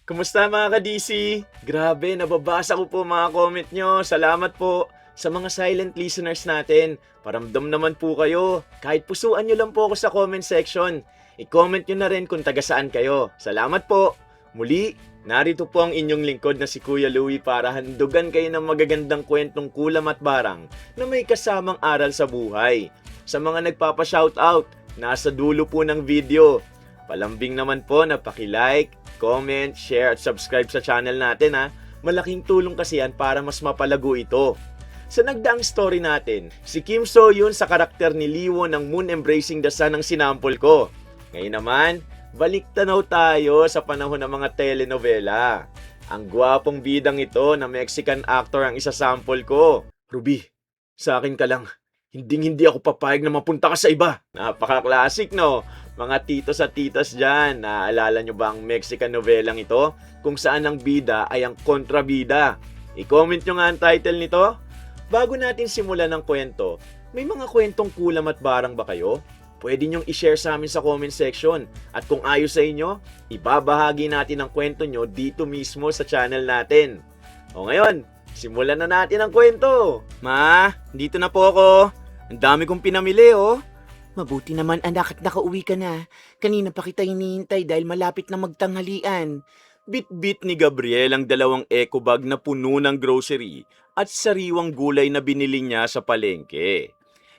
Kumusta mga ka-DC? Grabe, nababasa ko po mga comment nyo. Salamat po sa mga silent listeners natin. Paramdam naman po kayo. Kahit pusuan nyo lang po ako sa comment section. I-comment nyo na rin kung taga saan kayo. Salamat po. Muli, narito po ang inyong lingkod na si Kuya Louie para handugan kayo ng magagandang kwentong kulam at barang na may kasamang aral sa buhay. Sa mga nagpapa-shoutout, nasa dulo po ng video. Palambing naman po na paki-like, comment, share at subscribe sa channel natin ha. Malaking tulong kasi yan para mas mapalago ito. Sa nagdaang story natin, si Kim So Yoon sa karakter ni Liwon ng Moon Embracing the Sun ang sinampol ko. Ngayon naman, balik tanaw tayo sa panahon ng mga telenovela. Ang gwapong bidang ito na Mexican actor ang isasample ko. Ruby, sa akin ka lang. Hindi ako papayag na mapunta ka sa iba. Napaka-classic, no? Mga titos at titas dyan, naaalala nyo ba ang Mexican novelang ito? Kung saan ang bida ay ang kontrabida. I-comment nyo nga ang title nito. Bago natin simulan ng kwento, may mga kwentong kulam at barang ba kayo? Pwede nyong i-share sa amin sa comment section. At kung ayos sa inyo, ibabahagi natin ang kwento nyo dito mismo sa channel natin. O ngayon, simulan na natin ang kwento. Ma, dito na po ako. Ang dami kong pinamili, oh. Mabuti naman anak at nakauwi ka na. Kanina pa kita hinihintay dahil malapit na magtanghalian. Bit-bit ni Gabriel ang dalawang eco bag na puno ng grocery at sariwang gulay na binili niya sa palengke.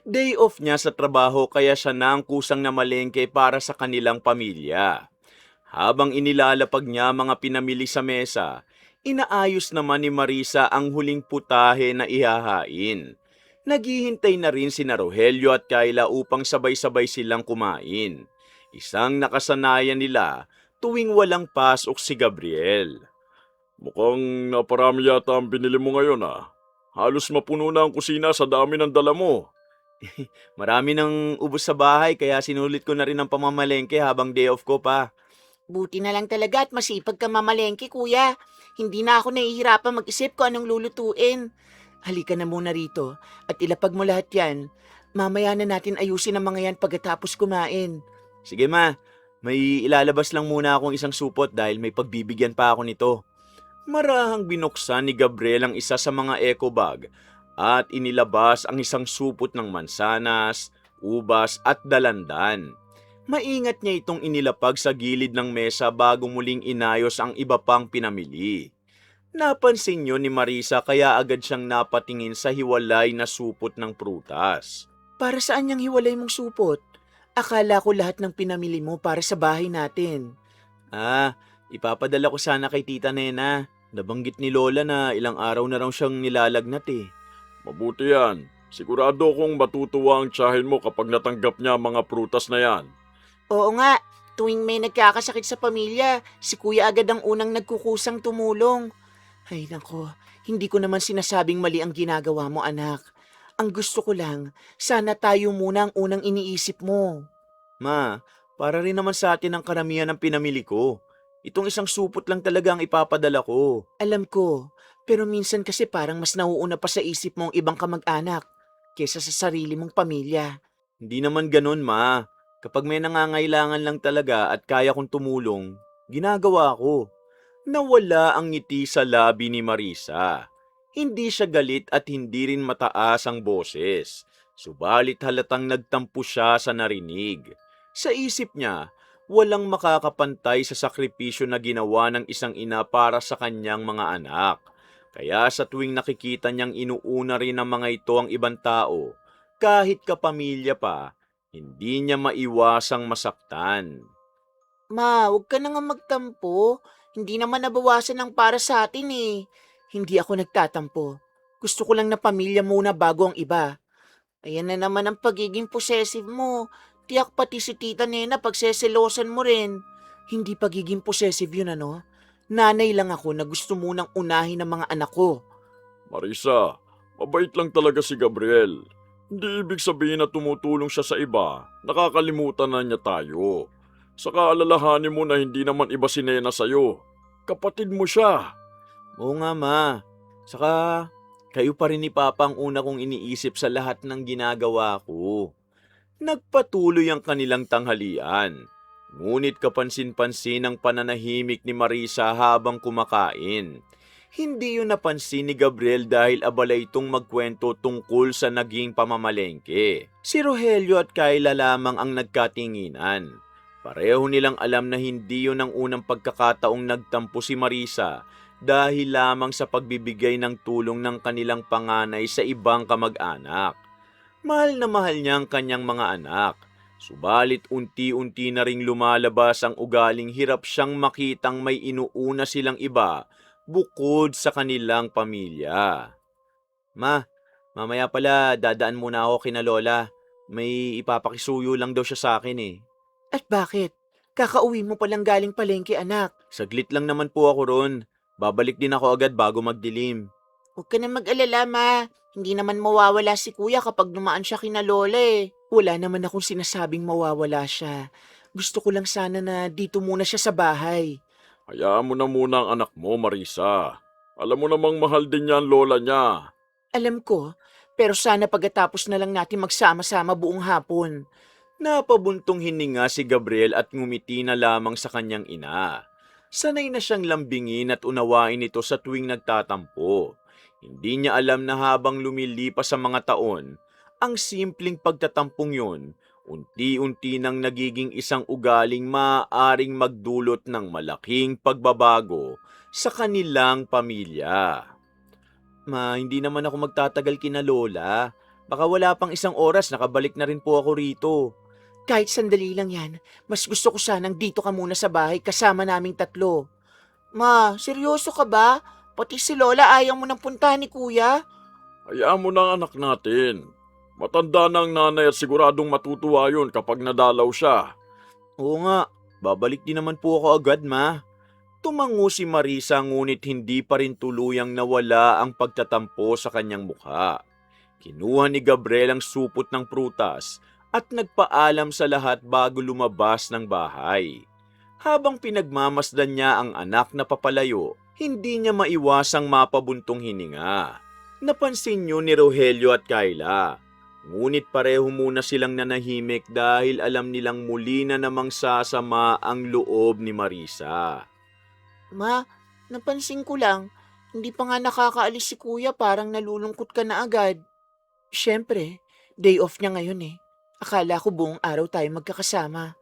Day off niya sa trabaho kaya siya na ang kusang na malengke para sa kanilang pamilya. Habang inilalapag niya mga pinamili sa mesa, inaayos naman ni Marisa ang huling putahe na ihahain. Naghihintay na rin sina Rogelio at Kayla upang sabay-sabay silang kumain. Isang nakasanayan nila tuwing walang pasok si Gabriel. Mukhang naparami yata ang binili mo ngayon ah. Halos mapuno na ang kusina sa dami ng dala mo. Marami nang ubos sa bahay kaya sinulit ko na rin ang pamamalengke habang day off ko pa. Buti na lang talaga at masipag ka mamalengke, kuya. Hindi na ako nahihirapan mag-isip kung anong lulutuin. Halika na muna rito at ilapag mo lahat yan. Mamaya na natin ayusin ang mga yan pagkatapos kumain. Sige ma, may ilalabas lang muna akong isang supot dahil may pagbibigyan pa ako nito. Marahang binuksan ni Gabriel ang isa sa mga eco bag at inilabas ang isang supot ng mansanas, ubas at dalandan. Maingat niya itong inilapag sa gilid ng mesa bago muling inayos ang iba pang pinamili. Napansin yun ni Marisa kaya agad siyang napatingin sa hiwalay na supot ng prutas. Para saan yung hiwalay mong supot? Akala ko lahat ng pinamili mo para sa bahay natin. Ipapadala ko sana kay Tita Nena. Nabanggit ni Lola na ilang araw na raw siyang nilalagnat eh. Mabuti yan. Sigurado kong matutuwa ang tiyahin mo kapag natanggap niya mga prutas na yan. Oo nga, tuwing may nagkakasakit sa pamilya, si kuya agad ang unang nagkukusang tumulong. Ay nako, hindi ko naman sinasabing mali ang ginagawa mo anak. Ang gusto ko lang, sana tayo muna ang unang iniisip mo. Ma, para rin naman sa atin ang karamihan ng pinamili ko. Itong isang supot lang talaga ang ipapadala ko. Alam ko, pero minsan kasi parang mas nauuna pa sa isip mo ang ibang kamag-anak kesa sa sarili mong pamilya. Hindi naman ganun, ma. Kapag may nangangailangan lang talaga at kaya kong tumulong, ginagawa ko. Nawala ang ngiti sa labi ni Marisa. Hindi siya galit at hindi rin mataas ang boses. Subalit halatang nagtampo siya sa narinig. Sa isip niya, walang makakapantay sa sakripisyo na ginawa ng isang ina para sa kanyang mga anak. Kaya sa tuwing nakikita niyang inuuna rin ng mga ito ang ibang tao, kahit kapamilya pa, hindi niya maiwasang masaktan. Ma, huwag ka na nga magtampo. Hindi naman nabawasan ng para sa atin eh. Hindi ako nagtatampo. Gusto ko lang na pamilya muna bago ang iba. Ayan na naman ang pagiging possessive mo. Tiyak pati si Tita Nena pagseselosan mo rin. Hindi pagiging possessive yun ano? Nanay lang ako na gusto munang unahin ng mga anak ko. Marisa, mabait lang talaga si Gabriel. Hindi ibig sabihin na tumutulong siya sa iba, nakakalimutan na niya tayo. Saka alalahanin mo na hindi naman iba si Nena sa'yo. Kapatid mo siya. Oo nga ma, saka kayo pa rin ni Papa ang una kong iniisip sa lahat ng ginagawa ko. Nagpatuloy ang kanilang tanghalian. Ngunit kapansin-pansin ang pananahimik ni Marisa habang kumakain. Hindi yun napansin ni Gabriel dahil abala itong magkwento tungkol sa naging pamamalengke. Si Rogelio at Kyla lamang ang nagkatinginan. Pareho nilang alam na hindi yun ang unang pagkakataong nagtampo si Marisa dahil lamang sa pagbibigay ng tulong ng kanilang panganay sa ibang kamag-anak. Mahal na mahal niya ang kanyang mga anak. Subalit unti-unti na ring lumalabas ang ugaling hirap siyang makitang may inuuna silang iba bukod sa kanilang pamilya. Ma, mamaya pala dadaan muna ako kina Lola. May ipapakisuyo lang daw siya sa akin eh. At bakit? Kakauwi mo palang galing palengke, anak. Saglit lang naman po ako ron. Babalik din ako agad bago magdilim. Huwag ka na mag-alala, ma. Hindi naman mawawala si kuya kapag dumaan siya kina Lola eh. Wala naman akong sinasabing mawawala siya. Gusto ko lang sana na dito muna siya sa bahay. Hayaan mo na muna ang anak mo, Marisa. Alam mo namang mahal din niya ang lola niya. Alam ko, pero sana pagkatapos na lang natin magsama-sama buong hapon. Napabuntong hininga si Gabriel at ngumiti na lamang sa kanyang ina. Sanay na siyang lambingin at unawain ito sa tuwing nagtatampo. Hindi niya alam na habang lumilipas ang mga taon, ang simpleng pagtatampong yun, unti-unti nang nagiging isang ugaling maaaring magdulot ng malaking pagbabago sa kanilang pamilya. Ma, hindi naman ako magtatagal kina Lola. Baka wala pang isang oras nakabalik na rin po ako rito. Kahit sandali lang yan, mas gusto ko sanang dito ka muna sa bahay kasama naming tatlo. Ma, seryoso ka ba? Pati si Lola ayaw mo nang puntahan ni kuya? Hayaan mo na ang anak natin. Matanda na ang nanay at siguradong matutuwa yun kapag nadalaw siya. Oo nga, babalik din naman po ako agad, ma. Tumango si Marisa ngunit hindi pa rin tuluyang nawala ang pagtatampo sa kanyang mukha. Kinuha ni Gabriel ang supot ng prutas at nagpaalam sa lahat bago lumabas ng bahay. Habang pinagmamasdan niya ang anak na papalayo, hindi niya maiwasang mapabuntong hininga. Napansin niyo ni Rogelio at Kyla. Ngunit pareho muna silang nanahimik dahil alam nilang muli na namang sasama ang loob ni Marisa. Ma, napansin ko lang, hindi pa nga nakakaalis si kuya, parang nalulungkot ka na agad. Siyempre, day off niya ngayon eh. Akala ko buong araw tayo magkakasama.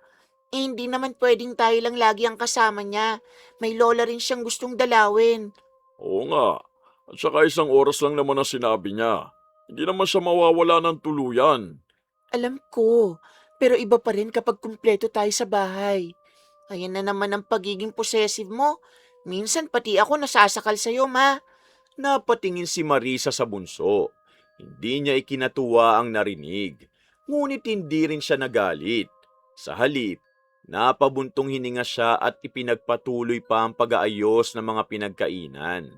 Eh, hindi naman pwedeng tayo lang lagi ang kasama niya. May lola rin siyang gustong dalawin. Oo nga. At saka isang oras lang naman ang sinabi niya. Hindi naman siya mawawala ng tuluyan. Alam ko, pero iba pa rin kapag kumpleto tayo sa bahay. Ayan na naman ang pagiging possessive mo. Minsan pati ako nasasakal sa'yo, ma. Napatingin si Marisa sa bunso. Hindi niya ikinatuwa ang narinig. Ngunit hindi rin siya nagalit. Sa halip, napabuntong hininga siya at ipinagpatuloy pa ang pag-aayos ng mga pinagkainan.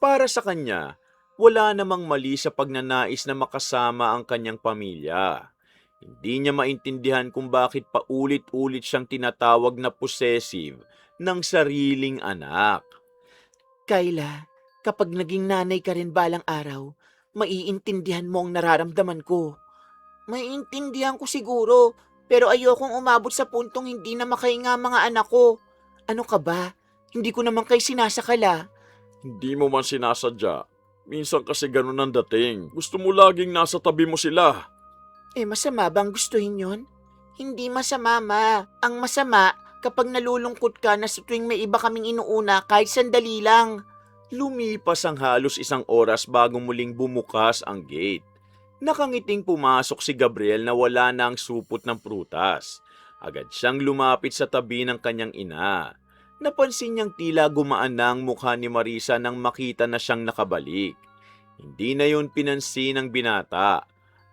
Para sa kanya, wala namang mali sa pagnanais na makasama ang kanyang pamilya. Hindi niya maintindihan kung bakit paulit-ulit siyang tinatawag na possessive ng sariling anak. Kayla, kapag naging nanay ka rin balang araw, maiintindihan mo ang nararamdaman ko. Maiintindihan ko siguro, pero ayokong umabot sa puntong hindi na makahinga ang mga anak ko. Ano ka ba? Hindi ko naman kayo sinasakala. Hindi mo man sinasadya. Minsan kasi ganun ang dating. Gusto mo laging nasa tabi mo sila. Eh, masama bang gustuhin yon? Hindi masama, ma. Ang masama, kapag nalulungkot ka na sa tuwing may iba kaming inuuna kahit sandali lang. Lumipas ang halos isang oras bago muling bumukas ang gate. Nakangiting pumasok si Gabriel na wala na ang supot ng prutas. Agad siyang lumapit sa tabi ng kanyang ina. Napansin niyang tila gumaan na ang mukha ni Marisa nang makita na siyang nakabalik. Hindi na yun pinansin ng binata.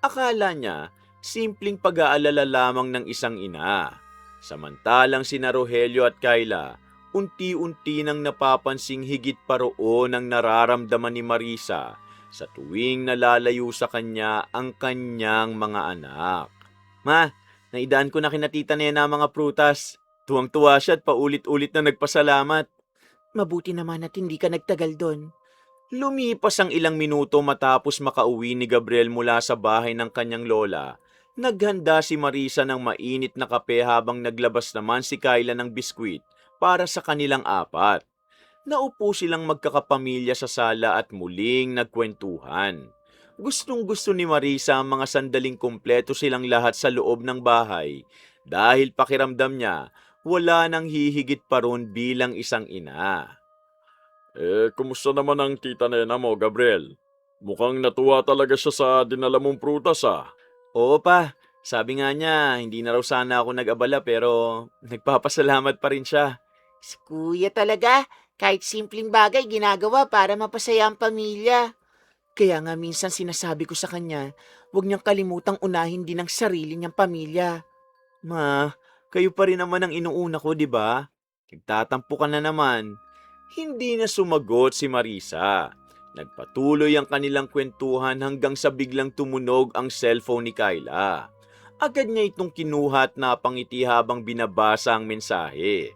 Akala niya, simpleng pag-aalala lamang ng isang ina. Samantalang sina Rogelio at Kyla, unti-unti nang napapansing higit pa roon ang nararamdaman ni Marisa sa tuwing nalalayo sa kanya ang kanyang mga anak. Ma, naidaan ko na kina Tita Nena ang mga prutas. Tuwang-tuwa siya at paulit-ulit na nagpasalamat. Mabuti naman at hindi ka nagtagal doon. Lumipas ang ilang minuto matapos makauwi ni Gabriel mula sa bahay ng kanyang lola Naghanda si Marisa ng mainit na kape habang naglabas naman si Kyla ng biskwit para sa kanilang apat. Naupo silang magkakapamilya sa sala at muling nagkwentuhan. Gustong-gusto ni Marisa ang mga sandaling kumpleto silang lahat sa loob ng bahay dahil pakiramdam niya wala nang hihigit pa ron bilang isang ina. Kumusta naman ang tita Nena mo, Gabriel? Mukhang natuwa talaga siya sa dinala mong prutas Oo pa, sabi nga niya hindi na raw sana ako nag-abala pero nagpapasalamat pa rin siya. Si kuya talaga, kahit simpleng bagay ginagawa para mapasaya ang pamilya. Kaya nga minsan sinasabi ko sa kanya, huwag niyang kalimutang unahin din ang sarili niyang pamilya. Ma, kayo pa rin naman ang inuuna ko, di ba? Nagtatampo ka na naman. Hindi na sumagot si Marisa. Nagpatuloy ang kanilang kwentuhan hanggang sa biglang tumunog ang cellphone ni Kyla. Agad niya itong kinuha at napangiti habang binabasa ang mensahe.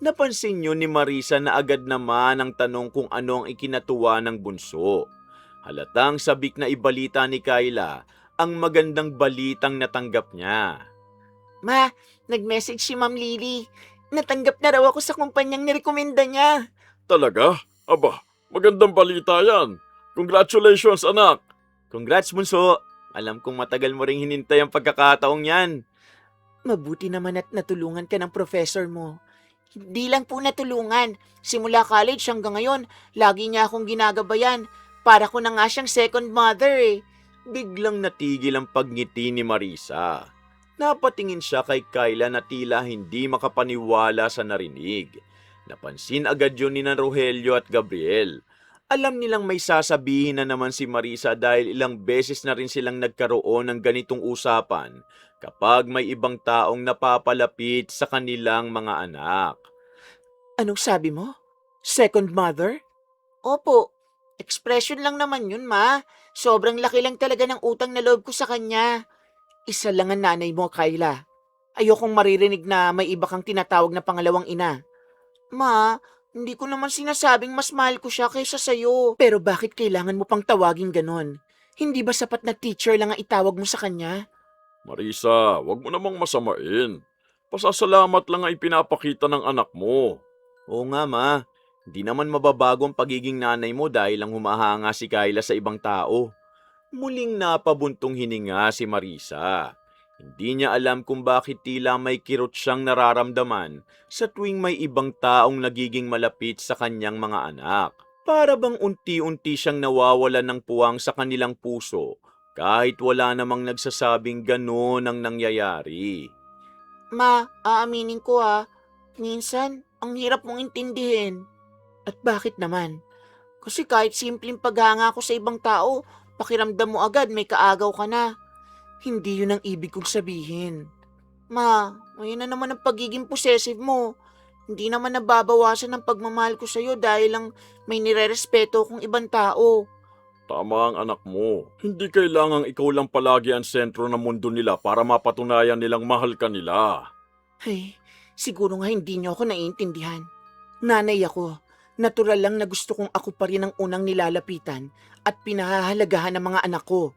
Napansin niyo ni Marisa na agad naman ang tanong kung ano ang ikinatuwa ng bunso. Halatang sabik na ibalita ni Kyla ang magandang balitang natanggap niya. Ma, nag-message si Ma'am Lily. Natanggap na raw ako sa kumpanyang nirekomenda niya. Talaga? Aba, magandang balita yan. Congratulations, anak! Congrats, bunso! Alam kong matagal mo ring hinintay ang pagkakataong yan. Mabuti naman at natulungan ka ng professor mo. Hindi lang po natulungan. Simula college hanggang ngayon, lagi niya akong ginagabayan. Para ko na nga siyang second mother eh. Biglang natigil ang pagngiti ni Marisa. Napatingin siya kay Kyla na tila hindi makapaniwala sa narinig. Napansin agad yun ni na Rogelio at Gabriel. Alam nilang may sasabihin na naman si Marisa dahil ilang beses na rin silang nagkaroon ng ganitong usapan kapag may ibang taong napapalapit sa kanilang mga anak. Anong sabi mo? Second mother? Opo. Expression lang naman yun, ma. Sobrang laki lang talaga ng utang na loob ko sa kanya. Isa lang ang nanay mo, Kyla. Ayokong maririnig na may iba kang tinatawag na pangalawang ina. Ma, hindi ko naman sinasabing mas mahal ko siya kaysa sa'yo. Pero bakit kailangan mo pang tawagin ganon? Hindi ba sapat na teacher lang ang itawag mo sa kanya? Marisa, wag mo namang masamain. Pasasalamat lang ang ipinapakita ng anak mo. Oo nga, ma. Hindi naman mababago ang pagiging nanay mo dahil lang humahanga si Kyla sa ibang tao. Muling napabuntong hininga si Marisa. Hindi niya alam kung bakit tila may kirot siyang nararamdaman sa tuwing may ibang taong nagiging malapit sa kanyang mga anak. Para bang unti-unti siyang nawawalan ng puwang sa kanilang puso kahit wala namang nagsasabing gano'n ang nangyayari. Ma, aaminin ko minsan, ang hirap mong intindihin. At bakit naman? Kasi kahit simpleng paghanga ko sa ibang tao, pakiramdam mo agad may kaagaw ka na. Hindi yun ang ibig kong sabihin. Ma, ayun na naman ang pagiging possessive mo. Hindi naman nababawasan ang pagmamahal ko sa'yo dahil lang may nirerespeto kong ibang tao. Tama ang anak mo. Hindi kailangang ikaw lang palagi ang sentro ng mundo nila para mapatunayan nilang mahal ka nila. Ay, siguro nga hindi niyo ako naiintindihan. Nanay ako. Natural lang na gusto kong ako pa rin ang unang nilalapitan at pinahahalagahan ng mga anak ko.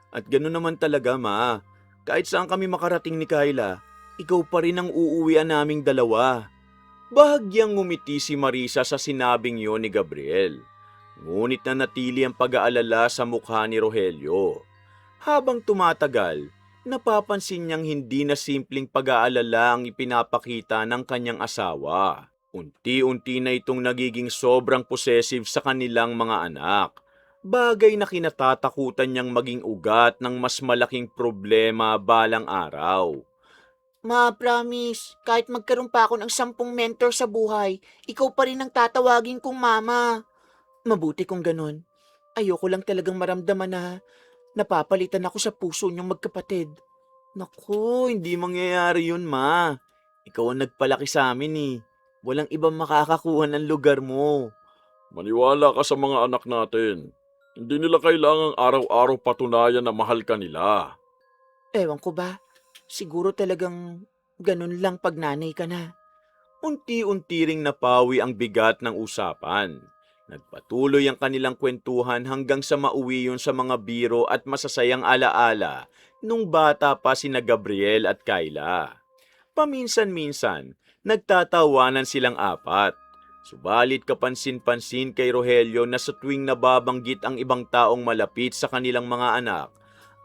At gano'n naman talaga, ma. Kahit saan kami makarating ni Kyla, ikaw pa rin ang uuwian naming dalawa. Bahagyang ngumiti si Marisa sa sinabing yon ni Gabriel. Ngunit nanatili ang pag-aalala sa mukha ni Rogelio. Habang tumatagal, napapansin niyang hindi na simpleng pag-aalala ang ipinapakita ng kanyang asawa. Unti-unti na itong nagiging sobrang possessive sa kanilang mga anak. Bagay na kinatatakutan niyang maging ugat ng mas malaking problema balang araw. Ma, promise, kahit magkaroon pa ako ng 10 mentor sa buhay, ikaw pa rin ang tatawagin kong mama. Mabuti kung ganun. Ayoko lang talagang maramdaman na napapalitan ako sa puso niyong magkapatid. Naku, hindi mangyayari yun, ma. Ikaw ang nagpalaki sa amin eh. Walang ibang makakakuha ng lugar mo. Maniwala ka sa mga anak natin. Hindi nila kailangang araw-araw patunayan na mahal ka nila. Ewan ko ba, siguro talagang ganun lang pag nanay ka na. Unti-unti ring napawi ang bigat ng usapan. Nagpatuloy ang kanilang kwentuhan hanggang sa mauwi yun sa mga biro at masasayang alaala nung bata pa sina Gabriel at Kyla. Paminsan-minsan, nagtatawanan silang apat. Subalit kapansin-pansin kay Rogelio na sa tuwing nababanggit ang ibang taong malapit sa kanilang mga anak,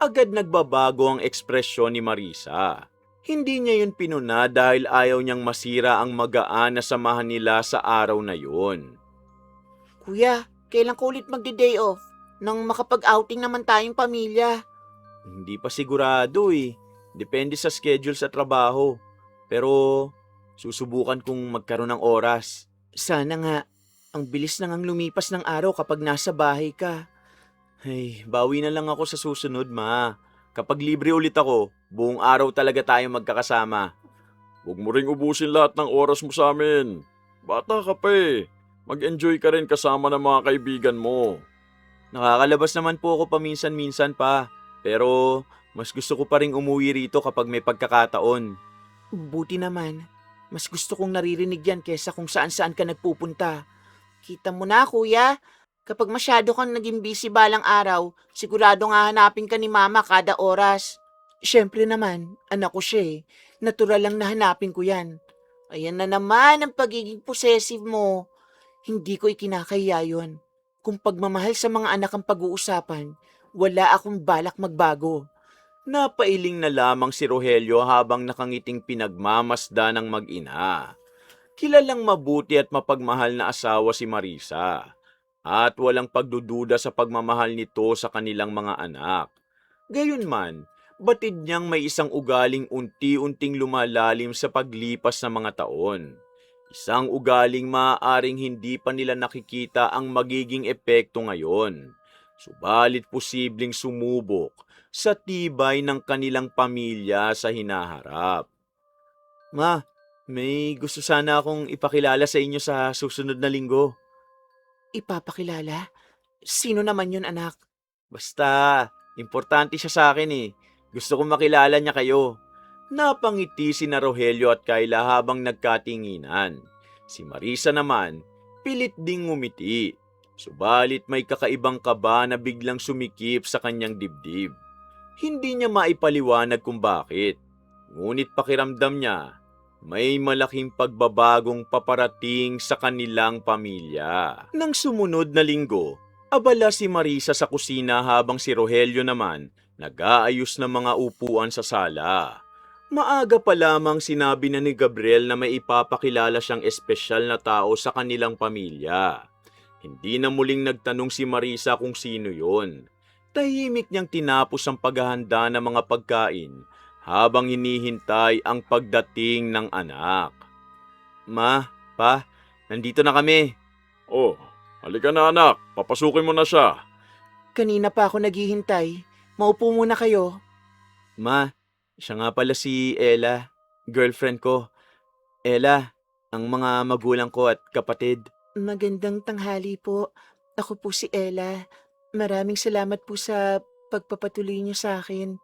agad nagbabago ang ekspresyon ni Marisa. Hindi niya yun pinuna dahil ayaw niyang masira ang magaan na samahan nila sa araw na yun. Kuya, kailan ko ulit magde-day off? Nang makapag-outing naman tayong pamilya. Hindi pa sigurado eh. Depende sa schedule sa trabaho. Pero susubukan kong magkaroon ng oras. Sana nga. Ang bilis nang ang lumipas ng araw kapag nasa bahay ka. Ay, bawi na lang ako sa susunod, ma. Kapag libre ulit ako, buong araw talaga tayo magkakasama. Huwag mo ring ubusin lahat ng oras mo sa amin. Bata ka pa eh. Mag-enjoy ka rin kasama ng mga kaibigan mo. Nakakalabas naman po ako paminsan-minsan pa. Pero mas gusto ko pa rin umuwi rito kapag may pagkakataon. Buti naman. Mas gusto kong naririnig yan kesa kung saan-saan ka nagpupunta. Kita mo na, kuya. Kapag masyado kang naging busy balang araw, sigurado nga hanapin ka ni mama kada oras. Siyempre naman, anak ko siya eh. Natural lang na hanapin ko yan. Ayan na naman ang pagiging possessive mo. Hindi ko ikinakahiya yun. Kung pagmamahal sa mga anak ang pag-uusapan, wala akong balak magbago. Napailing na lamang si Rogelio habang nakangiting pinagmamasda ng mag-ina. Kilalang mabuti at mapagmahal na asawa si Marisa. At walang pagdududa sa pagmamahal nito sa kanilang mga anak. Gayunman, batid niyang may isang ugaling unti-unting lumalalim sa paglipas ng mga taon. Isang ugaling maaaring hindi pa nila nakikita ang magiging epekto ngayon. Subalit posibleng sumubok sa tibay ng kanilang pamilya sa hinaharap. Ma, may gusto sana akong ipakilala sa inyo sa susunod na linggo. Ipapakilala? Sino naman yun, anak? Basta, importante siya sa akin eh. Gusto kong makilala niya kayo. Napangiti si Rogelio at Kyla habang nagkatinginan. Si Marisa naman, pilit ding ngumiti. Subalit may kakaibang kaba na biglang sumikip sa kanyang dibdib. Hindi niya maipaliwanag kung bakit. Ngunit pakiramdam niya, may malaking pagbabagong paparating sa kanilang pamilya. Nang sumunod na linggo, abala si Marisa sa kusina habang si Rogelio naman nag-aayos ng mga upuan sa sala. Maaga pa lamang sinabi na ni Gabriel na may ipapakilala siyang espesyal na tao sa kanilang pamilya. Hindi na muling nagtanong si Marisa kung sino yon. Tahimik niyang tinapos ang paghahanda ng mga pagkain habang hinihintay ang pagdating ng anak. Ma, pa, nandito na kami. Oh, halika na anak. Papasukin mo na siya. Kanina pa ako naghihintay. Maupo muna kayo. Ma, siya nga pala si Ella, girlfriend ko. Ella, ang mga magulang ko at kapatid. Magandang tanghali po. Ako po si Ella. Maraming salamat po sa pagpapatuloy niyo sa akin.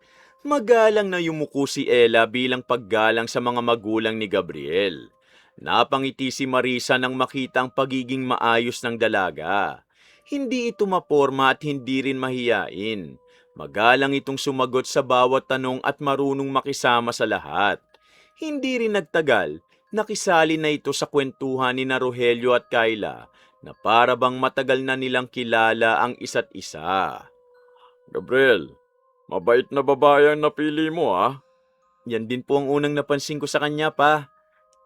Magalang na yumuko si Ella bilang paggalang sa mga magulang ni Gabriel. Napangiti si Marisa nang makita ang pagiging maayos ng dalaga. Hindi ito maporma at hindi rin mahiyain. Magalang itong sumagot sa bawat tanong at marunong makisama sa lahat. Hindi rin nagtagal, nakisali na ito sa kwentuhan ni Rogelio at Kyla na para bang matagal na nilang kilala ang isa't isa. Gabriel, mabait na babae ang napili mo ah. Yan din po ang unang napansin ko sa kanya, pa.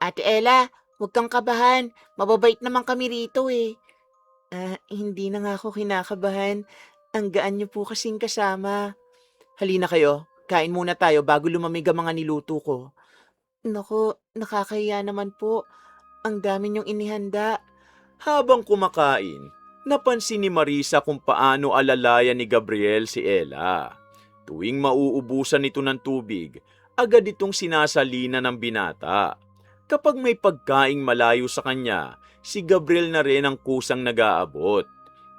Ate Ella, huwag kang kabahan. Mababait naman kami rito eh. Hindi na nga ako kinakabahan. Ang gaan niyo po kasing kasama. Halina kayo, kain muna tayo bago lumamig ang mga niluto ko. Naku, nakakahiya naman po. Ang dami niyong inihanda. Habang kumakain, napansin ni Marisa kung paano alalayan ni Gabriel si Ella. Tuwing mauubusan nito ng tubig, agad itong sinasalina ng binata. Kapag may pagkaing malayo sa kanya, si Gabriel na rin ang kusang nag-aabot.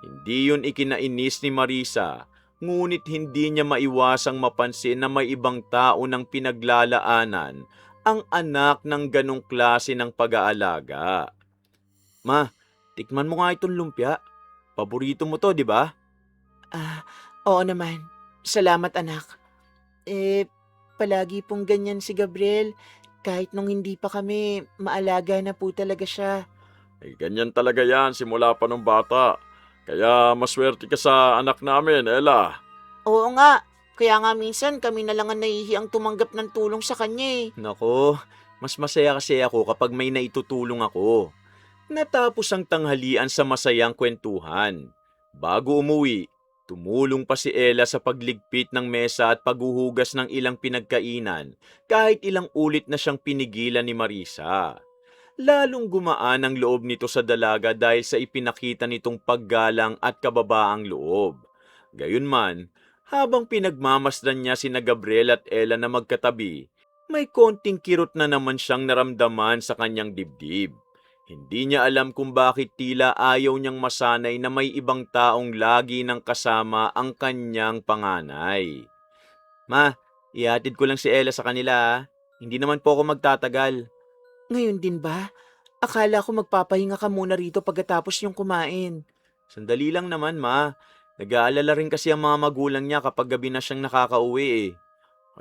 Hindi yun ikinainis ni Marisa, ngunit hindi niya maiwasang mapansin na may ibang tao ng pinaglalaanan ang anak ng ganong klase ng pag-aalaga. Ma, Tikman mo nga itong lumpia. Paborito mo to, di ba? Ah, oo naman. Salamat anak. Palagi pong ganyan si Gabriel. Kahit nung hindi pa kami, maalaga na po talaga siya. Ganyan talaga yan simula pa nung bata. Kaya maswerte ka sa anak namin, Ella. Oo nga, kaya nga minsan kami na lang ang nahihiyang tumanggap ng tulong sa kanya eh. Nako, mas masaya kasi ako kapag may naitutulong ako. Natapos ang tanghalian sa masayang kwentuhan. Bago umuwi, tumulong pa si Ella sa pagligpit ng mesa at paghuhugas ng ilang pinagkainan kahit ilang ulit na siyang pinigilan ni Marisa. Lalong gumaan ang loob nito sa dalaga dahil sa ipinakita nitong paggalang at kababaang loob. Gayunman, habang pinagmamasdan niya sina Gabriel at Ella na magkatabi, may konting kirot na naman siyang naramdaman sa kanyang dibdib. Hindi niya alam kung bakit tila ayaw niyang masanay na may ibang taong lagi nang kasama ang kanyang panganay. Ma, ihatid ko lang si Ella sa kanila ha. Hindi naman po ako magtatagal. Ngayon din ba? Akala ko magpapahinga ka muna rito pagkatapos yung kumain. Sandali lang naman, ma. Nag-aalala rin kasi ang mga magulang niya kapag gabi na siyang nakakauwi eh.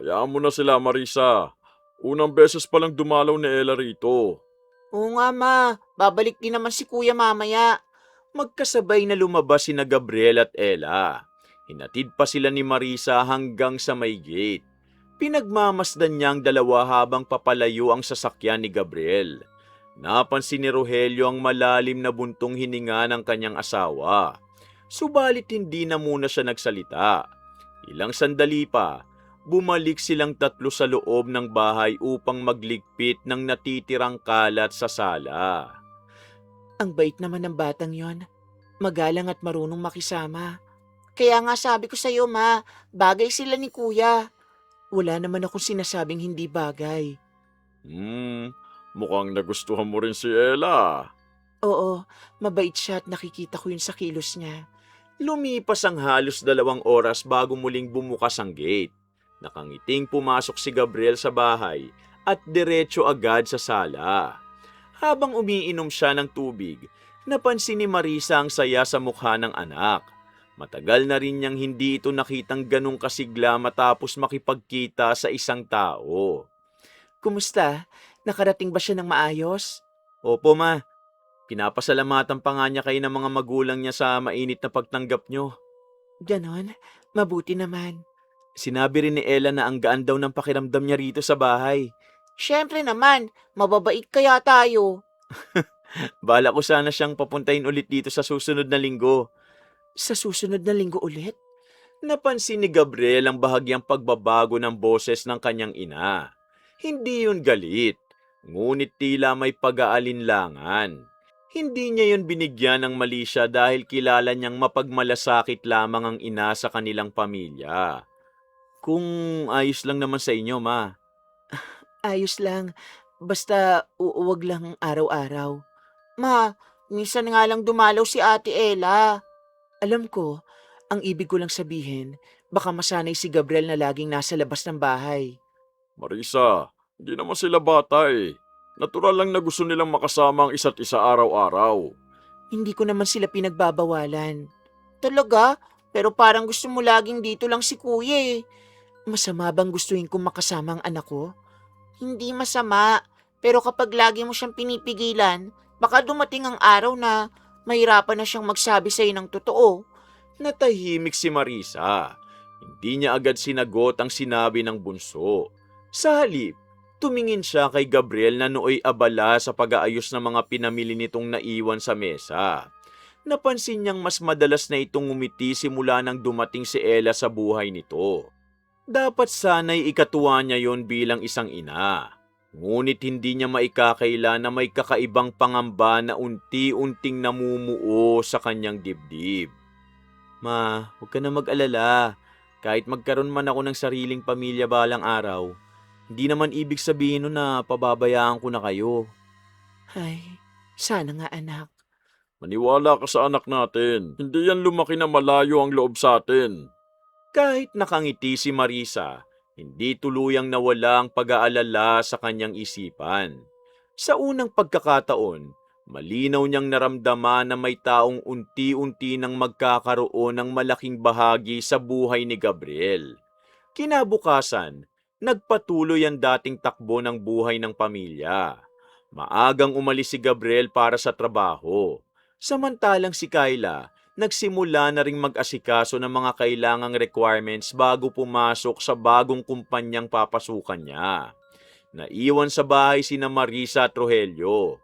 Hayaan mo na sila, Marisa. Unang beses pa lang dumalaw ni Ella rito. Oo nga ma, babalik din naman si kuya mamaya. Magkasabay na lumabas sina Gabriel at Ella. Hinatid pa sila ni Marisa hanggang sa may gate. Pinagmamasdan niya ang dalawa habang papalayo ang sasakyan ni Gabriel. Napansin ni Rogelio ang malalim na buntong hininga ng kanyang asawa. Subalit hindi na muna siya nagsalita. Ilang sandali pa, bumalik silang tatlo sa loob ng bahay upang magligpit ng natitirang kalat sa sala. Ang bait naman ng batang yon. Magalang at marunong makisama. Kaya nga sabi ko sa'yo ma, bagay sila ni kuya. Wala naman akong sinasabing hindi bagay. Mukhang nagustuhan mo rin si Ella. Oo, mabait siya at nakikita ko yun sa kilos niya. Lumipas ang halos 2 oras bago muling bumukas ang gate. Nakangiting pumasok si Gabriel sa bahay at diretso agad sa sala. Habang umiinom siya ng tubig, napansin ni Marisa ang saya sa mukha ng anak. Matagal na rin niyang hindi ito nakitang ganong kasigla matapos makipagkita sa isang tao. Kumusta? Nakarating ba siya ng maayos? Opo ma, pinapasalamatan pa nga niya kayo ng mga magulang niya sa mainit na pagtanggap niyo. Ganon? Mabuti naman. Sinabi rin ni Ella na ang gaan daw ng pakiramdam niya rito sa bahay. Siyempre naman, mababait kaya tayo. Bala ko sana siyang papuntahin ulit dito sa susunod na linggo. Sa susunod na linggo ulit? Napansin ni Gabriel ang bahagyang pagbabago ng boses ng kanyang ina. Hindi yun galit, ngunit tila may pag-aalinlangan. Hindi niya yun binigyan ng mali siya dahil kilala niyang mapagmalasakit lamang ang ina sa kanilang pamilya. Kung ayos lang naman sa inyo, ma. Ayos lang. Basta uuwag lang araw-araw. Ma, minsan nga lang dumalaw si Ate Ella. Alam ko, ang ibig ko lang sabihin, baka masanay si Gabriel na laging nasa labas ng bahay. Marisa, hindi naman sila bata eh. Natural lang na gusto nilang makasama ang isa't isa araw-araw. Hindi ko naman sila pinagbabawalan. Talaga? Pero parang gusto mo laging dito lang si kuya eh. Masama bang gustuhin kong makasama ang anak ko? Hindi masama. Pero kapag lagi mo siyang pinipigilan, baka dumating ang araw na mahirapan na siyang magsabi sa'yo ng totoo. Natahimik si Marisa. Hindi niya agad sinagot ang sinabi ng bunso. Sa halip, tumingin siya kay Gabriel na nooy abala sa pag-aayos ng mga pinamili nitong naiwan sa mesa. Napansin niyang mas madalas na itong umiti simula nang dumating si Ella sa buhay nito. Dapat sana'y ikatuwa niya yon bilang isang ina. Ngunit hindi niya maikakaila na may kakaibang pangamba na unti-unting namumuo sa kanyang dibdib. Ma, huwag ka na mag-alala. Kahit magkaroon man ako ng sariling pamilya balang araw, hindi naman ibig sabihin nun na pababayaan ko na kayo. Ay, sana nga anak. Maniwala ka sa anak natin. Hindi yan lumaki na malayo ang loob sa atin. Kahit nakangiti si Marisa, hindi tuluyang nawala ang pag-aalala sa kanyang isipan. Sa unang pagkakataon, Malinaw niyang naramdaman na may taong unti-unti nang magkakaroon ng malaking bahagi sa buhay ni Gabriel. Kinabukasan, nagpatuloy ang dating takbo ng buhay ng pamilya. Maagang umalis si Gabriel para sa trabaho. Samantalang si Kyla, nagsimula na ring mag-asikaso ng mga kailangang requirements bago pumasok sa bagong kumpanyang papasukan niya. Naiwan sa bahay sina Marisa at Rogelio.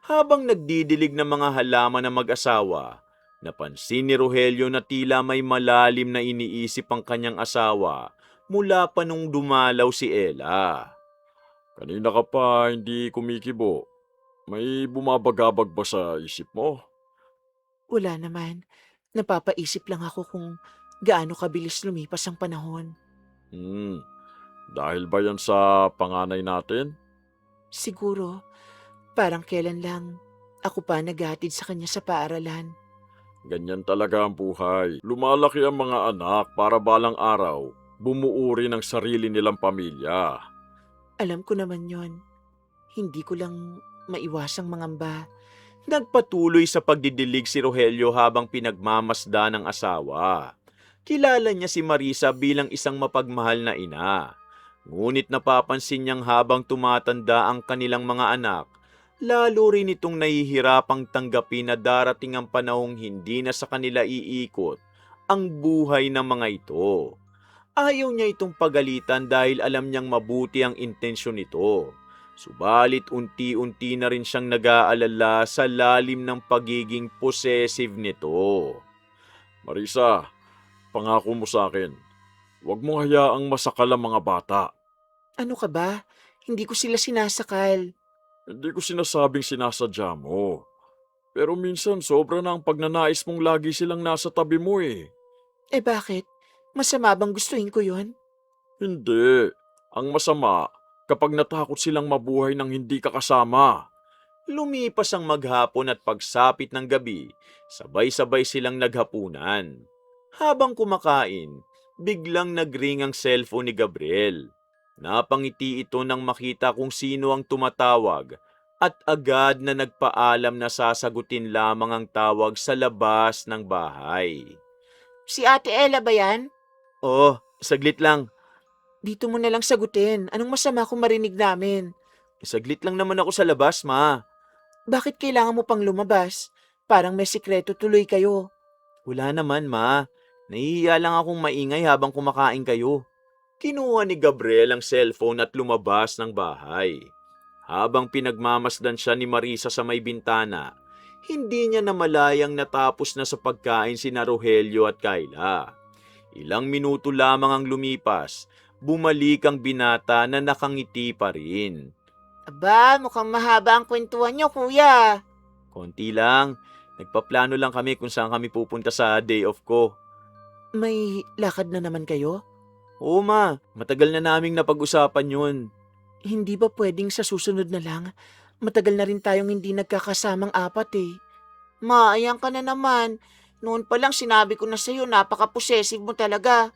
Habang nagdidilig ng mga halaman ng mag-asawa, napansin ni Rogelio na tila may malalim na iniisip ang kanyang asawa mula pa nung dumalaw si Ella. Kanina ka pa hindi kumikibo. May bumabagabag ba sa isip mo? Wala naman. Napapaisip lang ako kung gaano kabilis lumipas ang panahon. Hmm, dahil ba yan sa panganay natin? Siguro, parang kailan lang ako pa naghatid sa kanya sa paaralan. Ganyan talaga ang buhay. Lumalaki ang mga anak para balang araw, bumuo rin ang sarili nilang pamilya. Alam ko naman yon. Hindi ko lang maiwasang mangamba. Nagpatuloy sa pagdidilig si Rogelio habang pinagmamasda ng asawa. Kilala niya si Marisa bilang isang mapagmahal na ina. Ngunit napapansin niyang habang tumatanda ang kanilang mga anak, lalo rin itong nahihirapang tanggapin na darating ang panahong hindi na sa kanila iikot ang buhay ng mga ito. Ayaw niya itong pagalitan dahil alam niyang mabuti ang intensyon nito. Subalit unti-unti na rin siyang nag-aalala sa lalim ng pagiging possessive nito. Marisa, pangako mo sa akin, huwag mong hayaang masakal ang mga bata. Ano ka ba? Hindi ko sila sinasakal. Hindi ko sinasabing sinasadya mo. Pero minsan sobra na ang pagnanais mong lagi silang nasa tabi mo eh. Eh bakit? Masama bang gustuhin ko yon? Hindi. Ang masama, kapag natakot silang mabuhay ng hindi ka kasama. Lumipas ang maghapon at pagsapit ng gabi, sabay-sabay silang naghapunan. Habang kumakain, biglang nagring ang cellphone ni Gabriel. Napangiti ito nang makita kung sino ang tumatawag at agad na nagpaalam na sasagutin lamang ang tawag sa labas ng bahay. Si Ate Ella ba yan? Oh, saglit lang. Dito mo na lang sagutin. Anong masama kung marinig namin? Saglit lang naman ako sa labas, ma. Bakit kailangan mo pang lumabas? Parang may sikreto tuloy kayo. Wala naman, ma. Nahihiya lang akong maingay habang kumakain kayo. Kinuha ni Gabriel ang cellphone at lumabas ng bahay. Habang pinagmamasdan siya ni Marisa sa may bintana, hindi niya namalayang natapos na sa pagkain sina Rogelio at Kyla. Ilang minuto lamang ang lumipas, bumalik ang binata na nakangiti pa rin. Aba, mukhang mahaba ang kwentuhan niyo, kuya. Konti lang, nagpaplano lang kami kung saan kami pupunta sa day off ko. May lakad na naman kayo? Oo ma, matagal na naming napag-usapan yun. Hindi ba pwedeng sa susunod na lang? Matagal na rin tayong hindi nagkakasamang apat eh. Ma, ayan ka na naman. Noon pa lang sinabi ko na sa'yo, napaka-possessive mo talaga.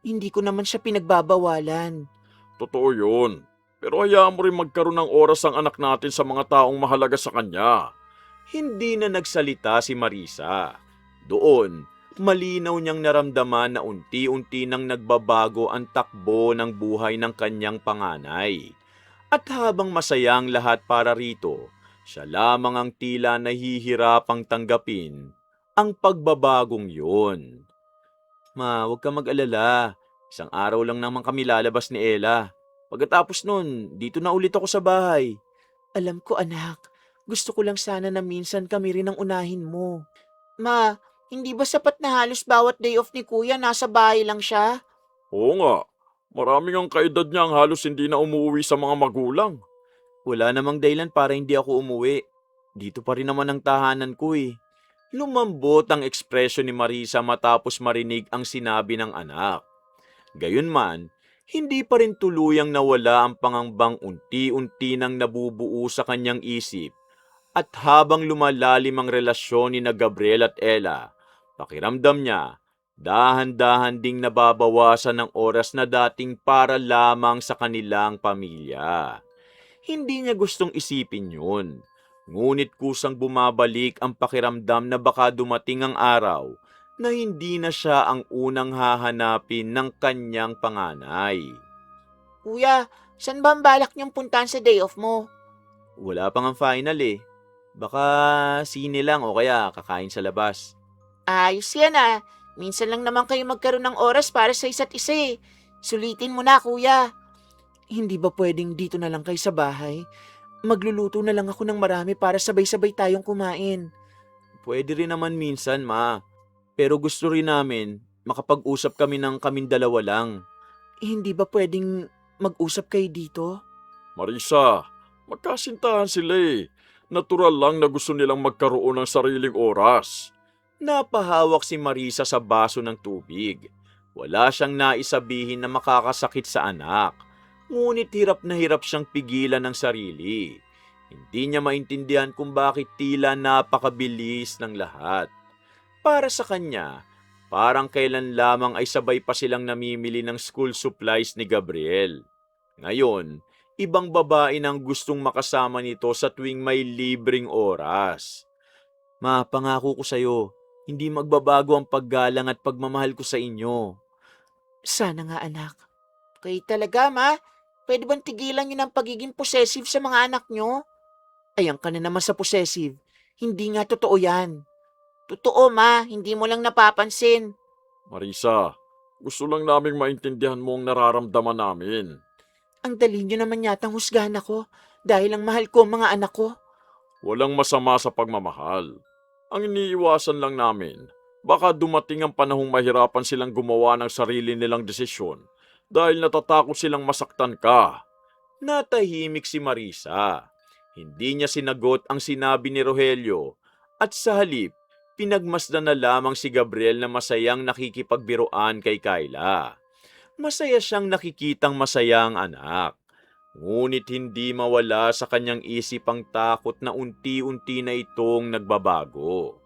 Hindi ko naman siya pinagbabawalan. Totoo yun. Pero hayaan mo rin magkaroon ng oras ang anak natin sa mga taong mahalaga sa kanya. Hindi na nagsalita si Marisa. Doon, malinaw niyang naramdaman na unti-unti nang nagbabago ang takbo ng buhay ng kanyang panganay. At habang masaya ang lahat para rito, siya lamang ang tila nahihirapang tanggapin ang pagbabagong yun. Ma, huwag ka mag-alala. Isang araw lang naman kami lalabas ni Ella. Pagkatapos nun, dito na ulit ako sa bahay. Alam ko anak, gusto ko lang sana na minsan kami rin ang unahin mo. Ma, hindi ba sapat na halos bawat day off ni kuya nasa bahay lang siya? Oo nga, maraming ang kaedad niya ang halos hindi na umuwi sa mga magulang. Wala namang dahilan para hindi ako umuwi. Dito pa rin naman ang tahanan ko eh. Lumambot ang ekspresyon ni Marisa matapos marinig ang sinabi ng anak. Gayunman, hindi pa rin tuluyang nawala ang pangangbang unti-unti nang nabubuo sa kanyang isip. At habang lumalalim ang relasyon ni na Gabriel at Ella, pakiramdam niya, dahan-dahan ding nababawasan ng oras na dating para lamang sa kanilang pamilya. Hindi niya gustong isipin yun. Ngunit kusang bumabalik ang pakiramdam na baka dumating ang araw na hindi na siya ang unang hahanapin ng kanyang panganay. Kuya, saan ba ang balak niyong puntahan sa day off mo? Wala pang ang final eh. Baka sine lang o kaya kakain sa labas. Ayos yan ah. Minsan lang naman kayo magkaroon ng oras para sa isa't isa eh. Sulitin mo na, kuya. Hindi ba pwedeng dito na lang kayo sa bahay? Magluluto na lang ako ng marami para sabay-sabay tayong kumain. Pwede rin naman minsan, ma. Pero gusto rin namin makapag-usap kami ng kaming dalawa lang. Hindi ba pwedeng mag-usap kayo dito? Marisa, magkasintahan sila eh. Natural lang na gusto nilang magkaroon ng sariling oras. Napahawak si Marisa sa baso ng tubig. Wala siyang naisabihin na makakasakit sa anak. Ngunit hirap na hirap siyang pigilan ng sarili. Hindi niya maintindihan kung bakit tila napakabilis ng lahat. Para sa kanya, parang kailan lamang ay sabay pa silang namimili ng school supplies ni Gabriel. Ngayon, ibang babae nang gustong makasama nito sa tuwing may libreng oras. Ma, pangako ko sa'yo, hindi magbabago ang paggalang at pagmamahal ko sa inyo. Sana nga anak. Kayo talaga ma? Pwede bang tigilan niyo ng pagiging possessive sa mga anak niyo? Ayan ka na naman sa possessive. Hindi nga totoo yan. Totoo ma, hindi mo lang napapansin. Marisa, gusto lang naming maintindihan mo ang nararamdaman namin. Ang dali niyo naman yatang husgahan ako dahil ang mahal ko ang mga anak ko. Walang masama sa pagmamahal. Ang iniiwasan lang namin, baka dumating ang panahong mahirapan silang gumawa ng sarili nilang desisyon dahil natatakot silang masaktan ka. Natahimik si Marisa. Hindi niya sinagot ang sinabi ni Rogelio at sa halip, pinagmasdan na lamang si Gabriel na masayang nakikipagbiruan kay Kayla. Masaya siyang nakikitang masaya ang anak. Ngunit hindi mawala sa kanyang isip ang takot na unti-unti na itong nagbabago.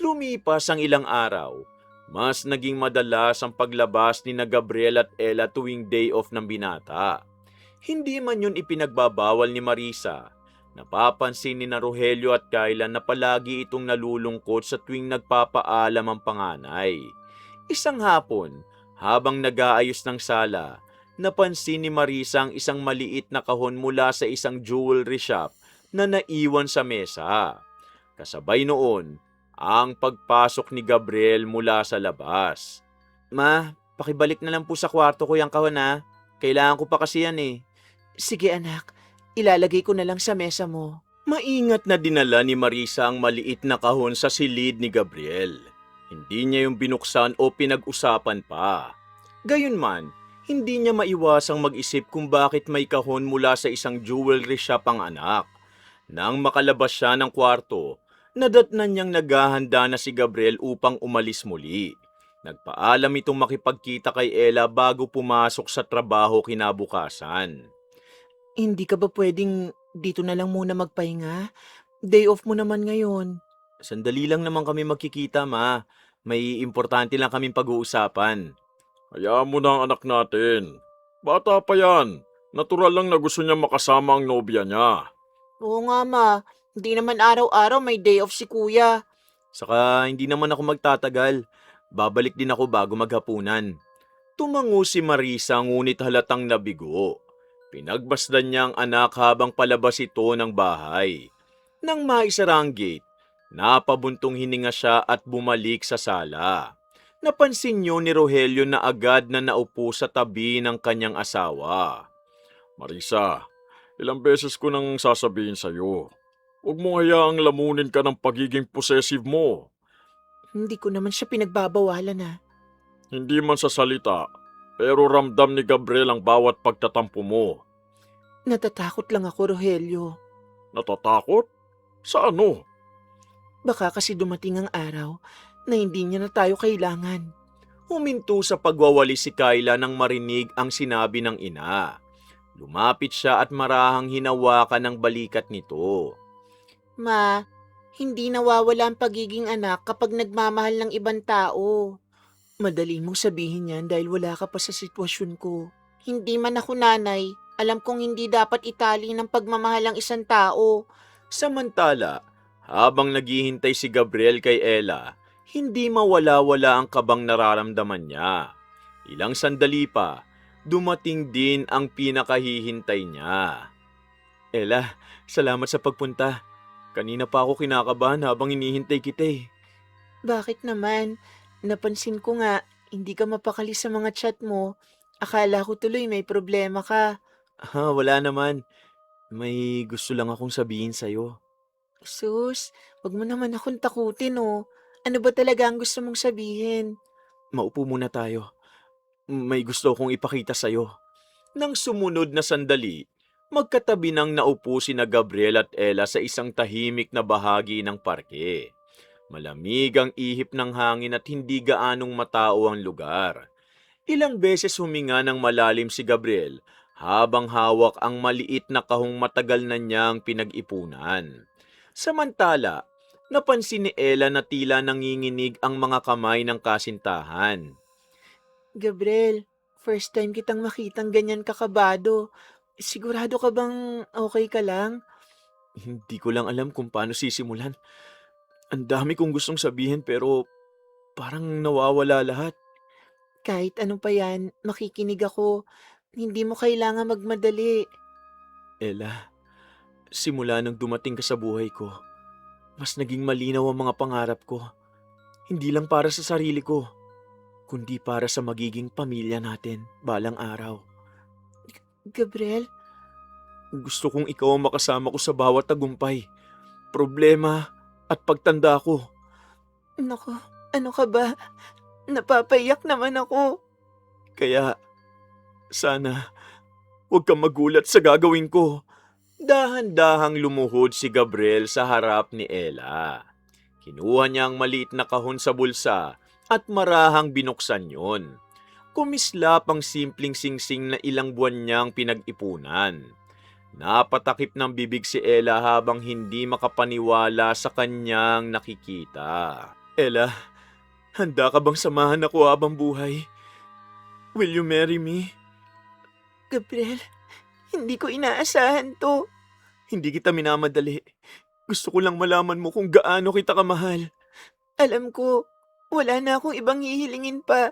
Lumipas ang ilang araw, mas naging madalas ang paglabas ni na Gabriel at Ella tuwing day off ng binata. Hindi man yun ipinagbabawal ni Marisa. Napapansin ni na Rogelio at Kayla na palagi itong nalulungkot sa tuwing nagpapaalam ang panganay. Isang hapon, habang nag-aayos ng sala, napansin ni Marisa ang isang maliit na kahon mula sa isang jewelry shop na naiwan sa mesa. Kasabay noon, ang pagpasok ni Gabriel mula sa labas. Ma, pakibalik na lang po sa kwarto ko yung kahon ha. Kailangan ko pa kasi yan eh. Sige anak, ilalagay ko na lang sa mesa mo. Maingat na dinala ni Marisa ang maliit na kahon sa silid ni Gabriel. Hindi niya yung binuksan o pinag-usapan pa. Gayunman, hindi niya maiwasang mag-isip kung bakit may kahon mula sa isang jewelry shop ang anak. Nang makalabas siya ng kwarto, nadatnan niyang naghahanda na si Gabriel upang umalis muli. Nagpaalam itong makipagkita kay Ella bago pumasok sa trabaho kinabukasan. Hindi ka ba pwedeng dito na lang muna magpahinga? Day off mo naman ngayon. Sandali lang naman kami magkikita, ma. May importante lang kaming pag-uusapan. Hayaan mo na ang anak natin. Bata pa yan. Natural lang na gusto niya makasama ang nobya niya. Oo nga ma, hindi naman araw-araw may day off si kuya. Saka hindi naman ako magtatagal. Babalik din ako bago maghapunan. Tumango si Marisa ngunit halatang nabigo. Pinagbasdan niya ang anak habang palabas ito ng bahay. Nang maisara ang gate, napabuntong hininga siya at bumalik sa sala. Napansin niyo ni Rogelio na agad na naupo sa tabi ng kanyang asawa. Marisa, ilang beses ko nang sasabihin sa'yo. Huwag mo hayaang lamunin ka ng pagiging possessive mo. Hindi ko naman siya pinagbabawalan ah. Hindi man sa salita, pero ramdam ni Gabriel ang bawat pagtatampo mo. Natatakot lang ako, Rogelio. Natatakot? Sa ano? Baka kasi dumating ang araw na hindi niya na tayo kailangan. Huminto sa pagwawali si Kayla nang marinig ang sinabi ng ina. Lumapit siya at marahang hinawakan ng balikat nito. Ma, hindi nawawala ang pagiging anak kapag nagmamahal ng ibang tao. Madali mong sabihin yan dahil wala ka pa sa sitwasyon ko. Hindi man ako nanay, alam kong hindi dapat itali ng pagmamahal ang isang tao. Samantala, habang naghihintay si Gabriel kay Ella, hindi mawala-wala ang kabang nararamdaman niya. Ilang sandali pa, dumating din ang pinakahihintay niya. Ella, salamat sa pagpunta. Kanina pa ako kinakabahan habang hinihintay kita eh. Bakit naman? Napansin ko nga, hindi ka mapakali sa mga chat mo. Akala ko tuloy may problema ka. Wala naman. May gusto lang akong sabihin sa'yo. Sus, wag mo naman akong takutin oh. Ano ba talaga ang gusto mong sabihin? Maupo muna tayo. May gusto akong ipakita sa'yo. Nang sumunod na sandali, magkatabi nang naupo sina Gabriel at Ella sa isang tahimik na bahagi ng parke. Malamig ang ihip ng hangin at hindi gaanong matao ang lugar. Ilang beses huminga ng malalim si Gabriel habang hawak ang maliit na kahong matagal na niyang pinag-ipunan. Samantala, napansin ni Ella na tila nanginginig ang mga kamay ng kasintahan. Gabriel, first time kitang makitang ganyan kakabado. Sigurado ka bang okay ka lang? Hindi ko lang alam kung paano sisimulan. Ang dami kong gustong sabihin pero parang nawawala lahat. Kahit ano pa yan, makikinig ako. Hindi mo kailangan magmadali. Ella, simula nang dumating ka sa buhay ko, mas naging malinaw ang mga pangarap ko. Hindi lang para sa sarili ko, kundi para sa magiging pamilya natin balang araw. Gabriel, Gusto kong ikaw ang makasama ko sa bawat tagumpay, problema at pagtanda ko. naku, ano ka ba? Napapaiyak naman ako. Kaya sana huwag kang magulat sa gagawin ko. Dahan-dahang lumuhod si Gabriel sa harap ni Ella. Kinuha niya ang maliit na kahon sa bulsa at marahang binuksan yon. Kumislap ang simpleng singsing na ilang buwan niyang pinag-ipunan. Napatakip ng bibig si Ella habang hindi makapaniwala sa kanyang nakikita. Ella, handa ka bang samahan ako habang buhay? Will you marry me? Gabriel, hindi ko inaasahan to. Hindi kita minamadali. Gusto ko lang malaman mo kung gaano kita kamahal. Alam ko, wala na akong ibang hihilingin pa.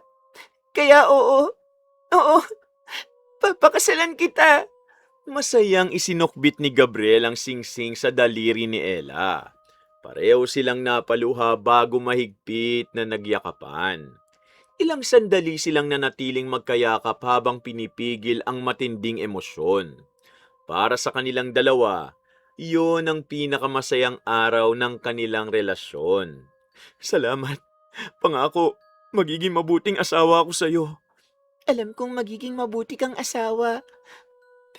Kaya oo, papakasalan kita. Masayang isinukbit ni Gabriel ang singsing sa daliri ni Ella. Pareho silang napaluha bago mahigpit na nagyakapan. Ilang sandali silang nanatiling magkayakap habang pinipigil ang matinding emosyon. Para sa kanilang dalawa, iyon ang pinakamasayang araw ng kanilang relasyon. Salamat. Pangako, magiging mabuting asawa ako sa'yo. Alam kong magiging mabuti kang asawa.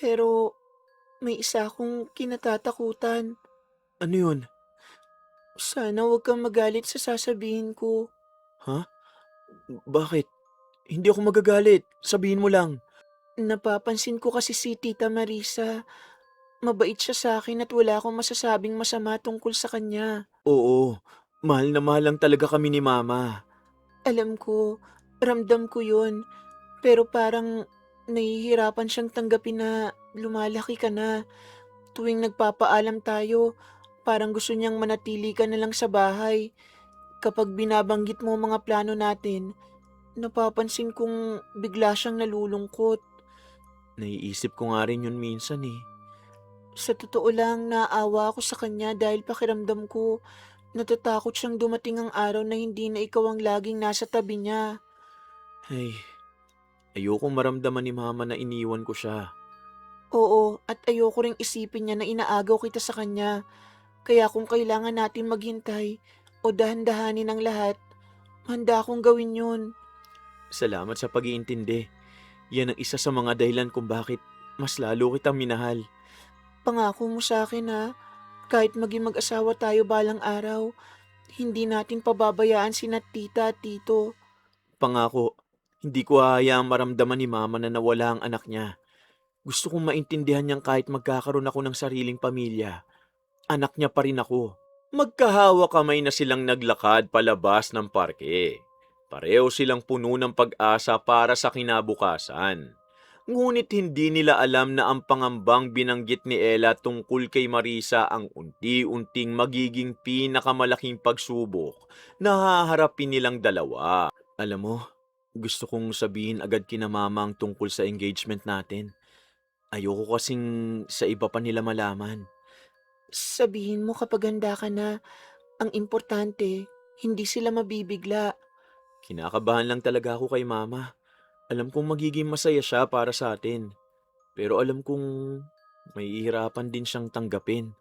Pero may isa akong kinatatakutan. Ano yun? Sana huwag kang magalit sa sasabihin ko. Ha? Bakit? Hindi ako magagalit. Sabihin mo lang. Napapansin ko kasi si Tita Marisa. Mabait siya sa akin at wala akong masasabing masama tungkol sa kanya. Oo, mahal na mahal lang talaga kami ni Mama. Alam ko, ramdam ko yun. Pero parang nahihirapan siyang tanggapin na lumalaki ka na. Tuwing nagpapaalam tayo, parang gusto niyang manatili ka na lang sa bahay. Kapag binabanggit mo mga plano natin, napapansin kong bigla siyang nalulungkot. Naiisip ko nga rin yun minsan eh. Sa totoo lang, naawa ako sa kanya dahil pakiramdam ko, natatakot siyang dumating ang araw na hindi na ikaw ang laging nasa tabi niya. Ay, ayokong maramdaman ni Mama na iniwan ko siya. Oo, at ayoko ring isipin niya na inaagaw kita sa kanya. Kaya kung kailangan natin maghintay o dahan-dahanin ang lahat, handa akong gawin yun. Salamat sa pag-iintindi. Yan ang isa sa mga dahilan kung bakit mas lalo kitang minahal. Pangako mo sa akin ha, kahit maging mag-asawa tayo balang araw, hindi natin pababayaan sina tita at tito. Pangako, hindi ko hahayaang maramdaman ni Mama na nawala ang anak niya. Gusto kong maintindihan niyang kahit magkakaroon ako ng sariling pamilya, anak niya pa rin ako. Magkahawa kamay na silang naglakad palabas ng parke. Pareho silang puno ng pag-asa para sa kinabukasan. Ngunit hindi nila alam na ang pangambang binanggit ni Ella tungkol kay Marisa ang unti-unting magiging pinakamalaking pagsubok na haharapin nilang dalawa. Alam mo, gusto kong sabihin agad kina mama ang tungkol sa engagement natin. Ayoko kasing sa iba pa nila malaman. Sabihin mo kapag handa ka na, ang importante, hindi sila mabibigla. Kinakabahan lang talaga ako kay mama. Alam kong magiging masaya siya para sa atin. Pero alam kong may ihirapan din siyang tanggapin.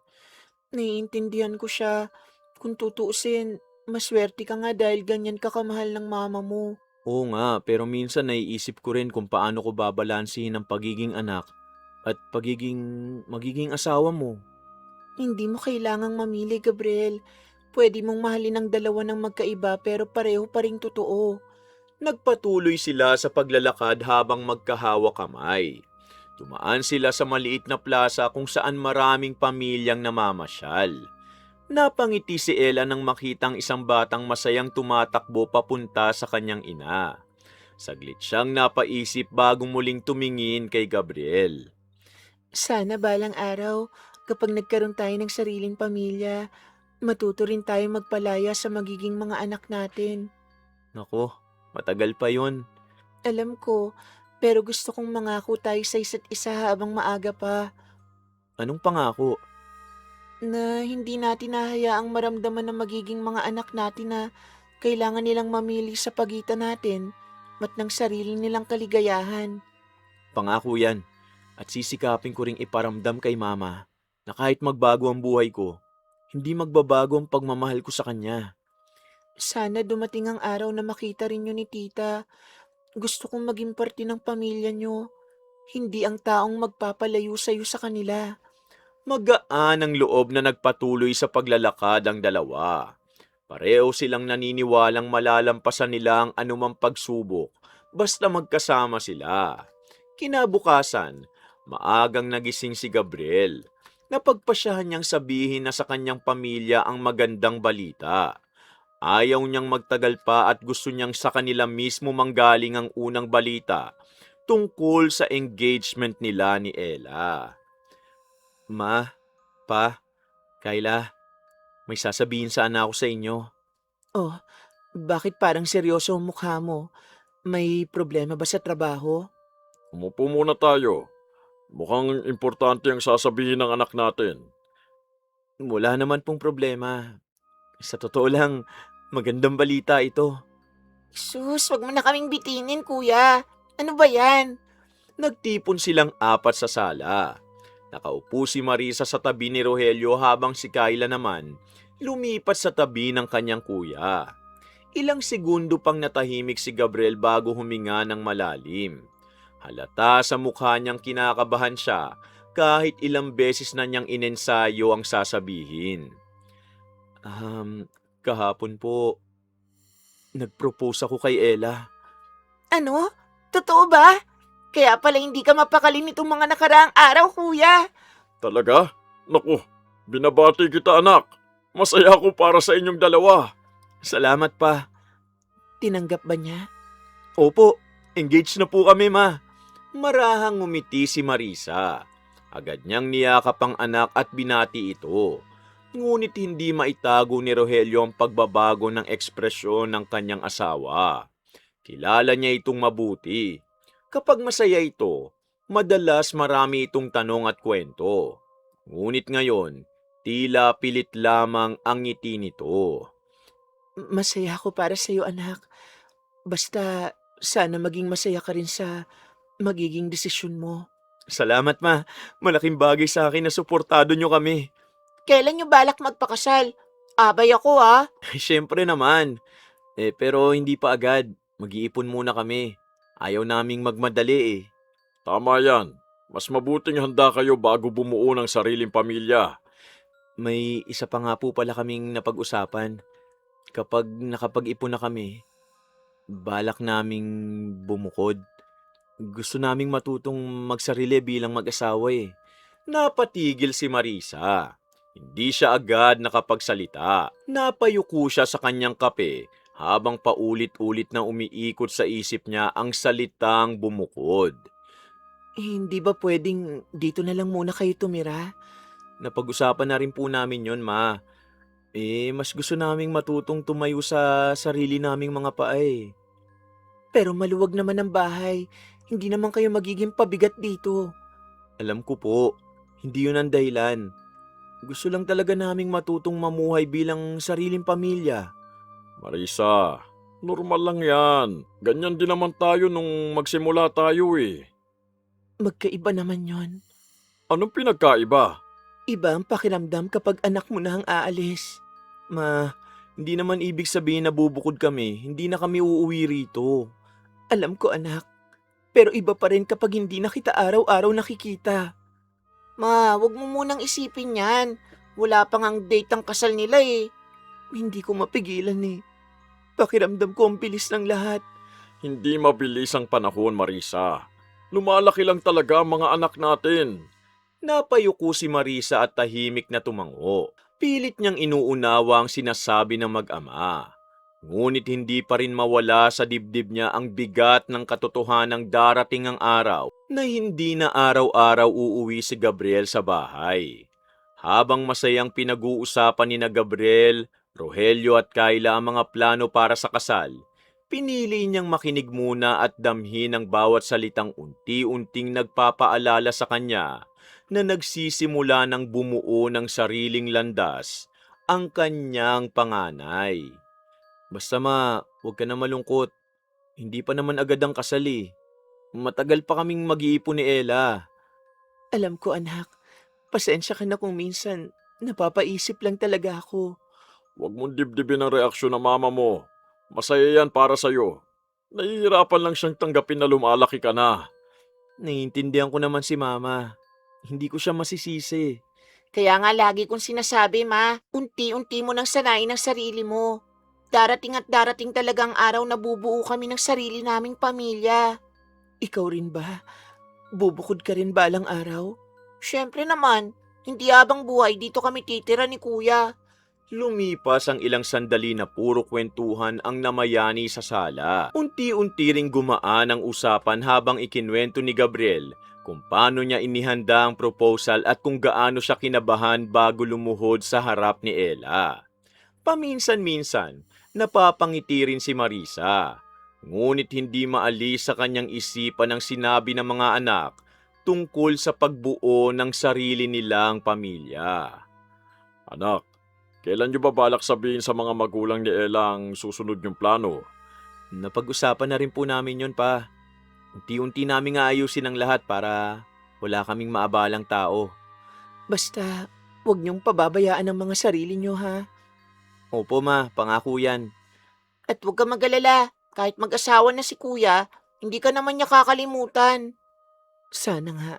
Naiintindihan ko siya. Kung tutuusin, maswerte ka nga dahil ganyan ka kamahal ng mama mo. Oo nga, pero minsan naiisip ko rin kung paano ko babalansihin ang pagiging anak at magiging asawa mo. Hindi mo kailangang mamili, Gabriel. Pwede mong mahalin ang dalawa ng magkaiba pero pareho pa ring totoo. Nagpatuloy sila sa paglalakad habang magkahawa kamay. Dumaan sila sa maliit na plaza kung saan maraming pamilyang namamasyal. Napangiti si Ella nang makitang isang batang masayang tumatakbo papunta sa kanyang ina. Saglit siyang napaisip bago muling tumingin kay Gabriel. Sana balang araw, kapag nagkaroon tayo ng sariling pamilya, matuto rin tayo magpalaya sa magiging mga anak natin. Nako, matagal pa yun. Alam ko, pero gusto kong mangako tayo sa isa't isa habang maaga pa, Anong pangako? na hindi natin hahayaang maramdaman ng magiging mga anak natin na kailangan nilang mamili sa pagitan natin at ng sarili nilang kaligayahan. Pangako yan. At sisikapin ko ring iparamdam kay mama na kahit magbago ang buhay ko, hindi magbabago ang pagmamahal ko sa kanya. Sana dumating ang araw na makita rin yun ni tita. Gusto kong maging parte ng pamilya nyo, hindi ang taong magpapalayo sa'yo sa kanila. Magaan ang loob na nagpatuloy sa paglalakad ang dalawa. Pareho silang naniniwalang malalampasan nila ang anumang pagsubok basta magkasama sila. Kinabukasan, maagang nagising si Gabriel. Napagpasyahan niyang sabihin na sa kanyang pamilya ang magandang balita. Ayaw niyang magtagal pa at gusto niyang sa kanila mismo manggaling ang unang balita tungkol sa engagement nila ni Ella. Ma, Pa, Kayla, may sasabihin sana ako sa inyo. Oh, bakit parang seryoso ang mukha mo? May problema ba sa trabaho? Umupo muna tayo. Mukhang importante ang sasabihin ng anak natin. Wala naman pong problema. Sa totoo lang, magandang balita ito. Sus, wag mo na kaming bitinin, kuya. Ano ba yan? Nagtipon silang apat sa sala. Nakaupo si Marisa sa tabi ni Rogelio habang si Kayla naman lumipat sa tabi ng kanyang kuya. Ilang segundo pang natahimik si Gabriel bago huminga ng malalim. Halata sa mukha niyang kinakabahan siya kahit ilang beses na niyang inensayo ang sasabihin. Kahapon po, nag-propose ako kay Ella. Ano? Totoo ba? Kaya pala hindi ka mapakali nitong mga nakaraang araw, kuya. Talaga? Naku, binabati kita anak. Masaya ako para sa inyong dalawa. Salamat pa. Tinanggap ba niya? Opo, engaged na po kami, ma. Marahang ngumiti si Marisa. Agad niyang niyakap ang anak at binati ito. Ngunit hindi maitago ni Rogelio ang pagbabago ng ekspresyon ng kanyang asawa. Kilala niya itong mabuti. Kapag masaya ito, madalas marami itong tanong at kwento. Ngunit ngayon, tila pilit lamang ang ngiti nito. Masaya ako para sa iyo, anak. Basta, sana maging masaya ka rin sa magiging desisyon mo. Salamat, ma. Malaking bagay sa akin na suportado niyo kami. Kailan niyo balak magpakasal? Abay ako, ah. Siyempre naman. Pero hindi pa agad. Mag-iipon muna kami. Ayaw naming magmadali eh. Tama yan. Mas mabuting handa kayo bago bumuo ng sariling pamilya. May isa pa nga po pala kaming napag-usapan. Kapag nakapag-ipon na kami, balak naming bumukod. Gusto naming matutong magsarili bilang mag-asawa eh. Napatigil si Marisa. Hindi siya agad nakapagsalita. Napayuko siya sa kanyang kape habang paulit-ulit na umiikot sa isip niya ang salitang bumukod. Hindi ba pwedeng dito na lang muna kayo tumira? Napag-usapan na rin po namin yon, ma. Mas gusto naming matutong tumayo sa sarili naming mga paa eh. Pero maluwag naman ang bahay. Hindi naman kayo magiging pabigat dito. Alam ko po, hindi yun ang dahilan. Gusto lang talaga naming matutong mamuhay bilang sariling pamilya. Marisa, normal lang yan. Ganyan din naman tayo nung magsimula tayo eh. Magkaiba naman yon. Anong pinagkaiba? Iba ang pakiramdam kapag anak mo na ang aalis. Ma, hindi naman ibig sabihin na bubukod kami, hindi na kami uuwi rito. Alam ko anak. Pero iba pa rin kapag hindi na kita araw-araw nakikita. Ma, wag mo munang isipin yan. Wala pang ang date ang kasal nila eh. Hindi ko mapigilan eh. Pakiramdam ko ang bilis ng lahat. Hindi mabilis ang panahon, Marisa. Lumalaki lang talaga ang mga anak natin. Napayuko si Marisa at tahimik na tumango. Pilit niyang inuunawa ang sinasabi ng mag-ama. Ngunit hindi pa rin mawala sa dibdib niya ang bigat ng katotohanang darating ang araw na hindi na araw-araw uuwi si Gabriel sa bahay. Habang masayang pinag-uusapan ni na Gabriel, Rogelio at Kayla ang mga plano para sa kasal, pinili niyang makinig muna at damhin ang bawat salitang unti-unting nagpapaalala sa kanya na nagsisimula ng bumuo ng sariling landas ang kanyang panganay. Basta ma, huwag ka na malungkot. Hindi pa naman agad ang kasal eh. Matagal pa kaming mag-iipon ni Ella. Alam ko anak. Pasensya ka na kung minsan napapaisip lang talaga ako. Huwag mong dibdibin ang reaksyon ng mama mo. Masaya yan para sa'yo. Nahihirapan lang siyang tanggapin na lumalaki ka na. Naiintindihan ko naman si mama. Hindi ko siya masisisi. Kaya nga lagi kong sinasabi ma, unti-unti mo nang sanayin ang sarili mo. Darating at darating talagang araw na bubuo kami ng sarili naming pamilya. Ikaw rin ba? Bubukod ka rin balang araw? Siyempre naman, hindi habang buhay dito kami titira ni kuya. Lumipas ang ilang sandali na puro kwentuhan ang namayani sa sala. Unti-unti ring gumaan ang usapan habang ikinwento ni Gabriel kung paano niya inihanda ang proposal at kung gaano siya kinabahan bago lumuhod sa harap ni Ella. Paminsan-minsan, napapangiti rin si Marisa. Ngunit hindi maalis sa kanyang isipan ang sinabi ng mga anak tungkol sa pagbuo ng sarili nilang pamilya. Anak, kailan niyo ba balak sabihin sa mga magulang ni Ella ang susunod niyong plano? Napag-usapan na rin po namin yon pa. Unti-unti namin aayusin ang lahat para wala kaming maabalang tao. Basta, huwag niyong pababayaan ang mga sarili niyo ha. Opo ma, pangako yan. At huwag ka mag-alala, kahit mag-asawa na si kuya, hindi ka naman niya kakalimutan. Sana nga.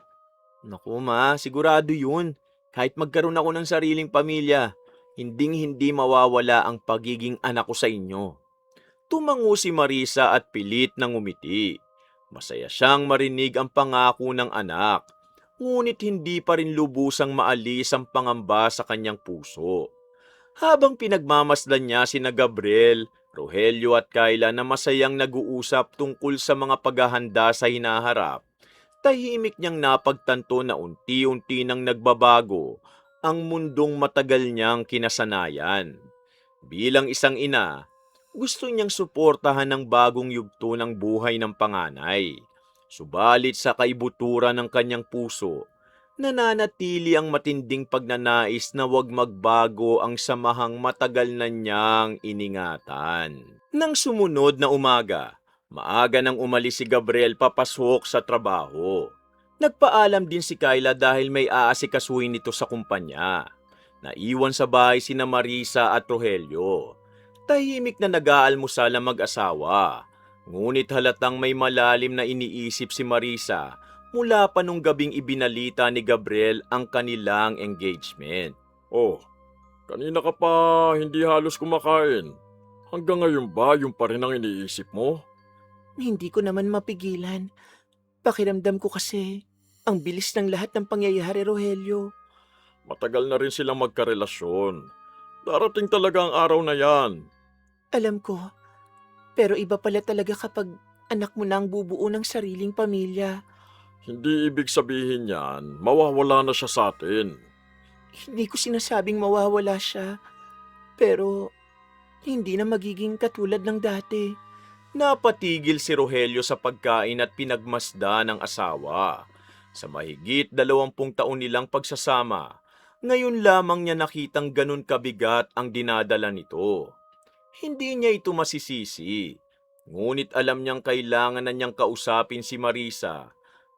Naku ma, sigurado yun. Kahit magkaroon ako ng sariling pamilya, hinding-hindi mawawala ang pagiging anak ko sa inyo. Tumango si Marisa at pilit nang umiti. Masaya siyang marinig ang pangako ng anak, ngunit hindi pa rin lubusang maalis ang pangamba sa kanyang puso. Habang pinagmamasdan niya sina Gabriel, Rogelio at Kayla na masayang nag-uusap tungkol sa mga paghahanda sa hinaharap, tahimik niyang napagtanto na unti-unti nang nagbabago ang mundong matagal niyang kinasanayan. Bilang isang ina, gusto niyang suportahan ang bagong yugto ng buhay ng panganay. Subalit sa kaibuturan ng kanyang puso, nananatili ang matinding pagnanais na huwag magbago ang samahang matagal na niyang iningatan. Nang sumunod na umaga, maaga nang umalis si Gabriel papasok sa trabaho. Nagpaalam din si Kayla dahil may aasikasuhin nito sa kumpanya. Naiwan sa bahay sina Marisa at Rogelio. Tahimik na nag-aalmusal ang mag-asawa. Ngunit halatang may malalim na iniisip si Marisa mula pa nung gabing ibinalita ni Gabriel ang kanilang engagement. Oh, kanina ka pa hindi halos kumakain. Hanggang ngayon ba yung pa rin ang iniisip mo? Hindi ko naman mapigilan. Pakiramdam ko kasi, ang bilis ng lahat ng pangyayari, Rogelio. Matagal na rin silang magkarelasyon. Darating talaga ang araw na yan. Alam ko, pero iba pala talaga kapag anak mo na ang bubuo ng sariling pamilya. Hindi ibig sabihin yan, mawawala na siya sa atin. Hindi ko sinasabing mawawala siya, pero hindi na magiging katulad ng dati. Napatigil si Rogelio sa pagkain at pinagmasda ng asawa. Sa mahigit 20 taon nilang pagsasama, ngayon lamang niya nakitang ganun kabigat ang dinadala nito. Hindi niya ito masisisi, ngunit alam niyang kailangan na niyang kausapin si Marisa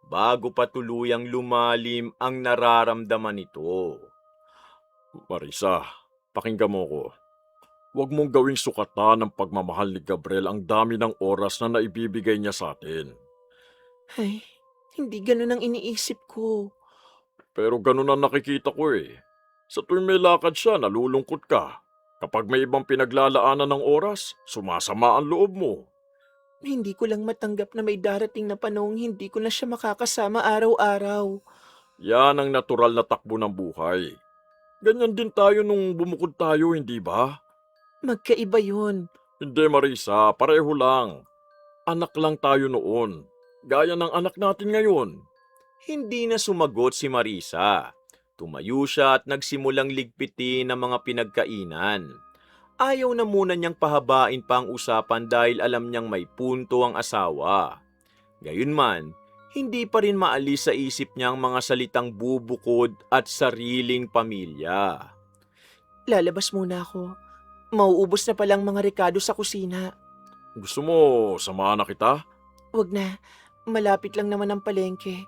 bago pa tuluyang lumalim ang nararamdaman nito. Marisa, pakinggan mo ko. Huwag mong gawing sukatan ng pagmamahal ni Gabriel ang dami ng oras na naibibigay niya sa atin. Ay, hindi ganun ang iniisip ko. Pero ganun ang nakikita ko eh. Sa tuwing may lakad siya, nalulungkot ka. Kapag may ibang pinaglalaanan ng oras, sumasama ang loob mo. Hindi ko lang matanggap na may darating na panahong hindi ko na siya makakasama araw-araw. Yan ang natural na takbo ng buhay. Ganyan din tayo nung bumukod tayo, hindi ba? Magkaiba yun. Hindi Marisa, pareho lang. Anak lang tayo noon. Gaya ng anak natin ngayon. Hindi na sumagot si Marisa. Tumayo siya at nagsimulang ligpitin ang mga pinagkainan. Ayaw na muna niyang pahabain pa ang usapan dahil alam niyang may punto ang asawa. Gayunman, hindi pa rin maalis sa isip niya ang mga salitang bubukod at sariling pamilya. Lalabas muna ako. Mauubos na palang mga rekado sa kusina. Gusto mo, samahan na kita? Wag na. Malapit lang naman ang palengke.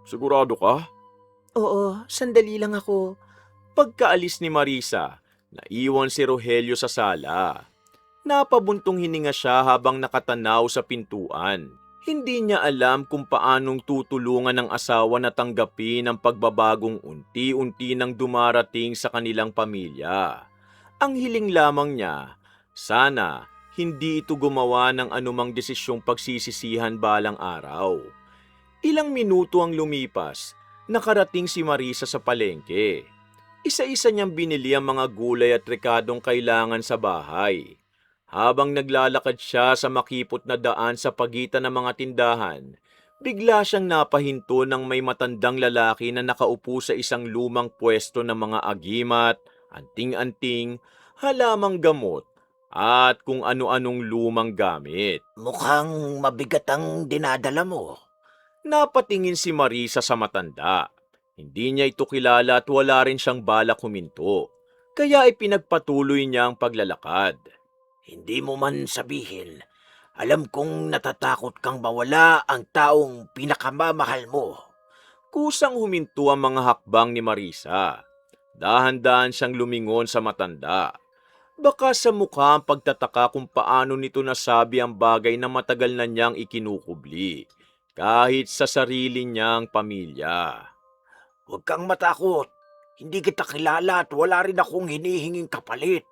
Sigurado ka? Oo, sandali lang ako. Pagkaalis ni Marisa, naiwan si Rogelio sa sala. Napabuntong hininga siya habang nakatanaw sa pintuan. Hindi niya alam kung paanong tutulungan ng asawa na tanggapin ang pagbabagong unti-unti nang dumarating sa kanilang pamilya. Ang hiling lamang niya, sana hindi ito gumawa ng anumang desisyong pagsisisihan balang araw. Ilang minuto ang lumipas, nakarating si Marisa sa palengke. Isa-isa niyang binili ang mga gulay at rekadong kailangan sa bahay. Habang naglalakad siya sa makipot na daan sa pagitan ng mga tindahan, bigla siyang napahinto ng may matandang lalaki na nakaupo sa isang lumang pwesto ng mga agimat, anting-anting, halamang gamot, at kung ano-anong lumang gamit. Mukhang mabigat ang dinadala mo. Napatingin si Marisa sa matanda. Hindi niya ito kilala at wala rin siyang balak huminto. Kaya ipinagpatuloy niya ang paglalakad. Hindi mo man sabihin, alam kong natatakot kang mawala ang taong pinakamamahal mo. Kusang huminto ang mga hakbang ni Marisa. Dahan-dahan siyang lumingon sa matanda. Baka sa mukha ang pagtataka kung paano nito nasabi ang bagay na matagal na niyang ikinukubli, kahit sa sarili niyang pamilya. Huwag kang matakot. Hindi kita kilala at wala rin akong hinihinging kapalit.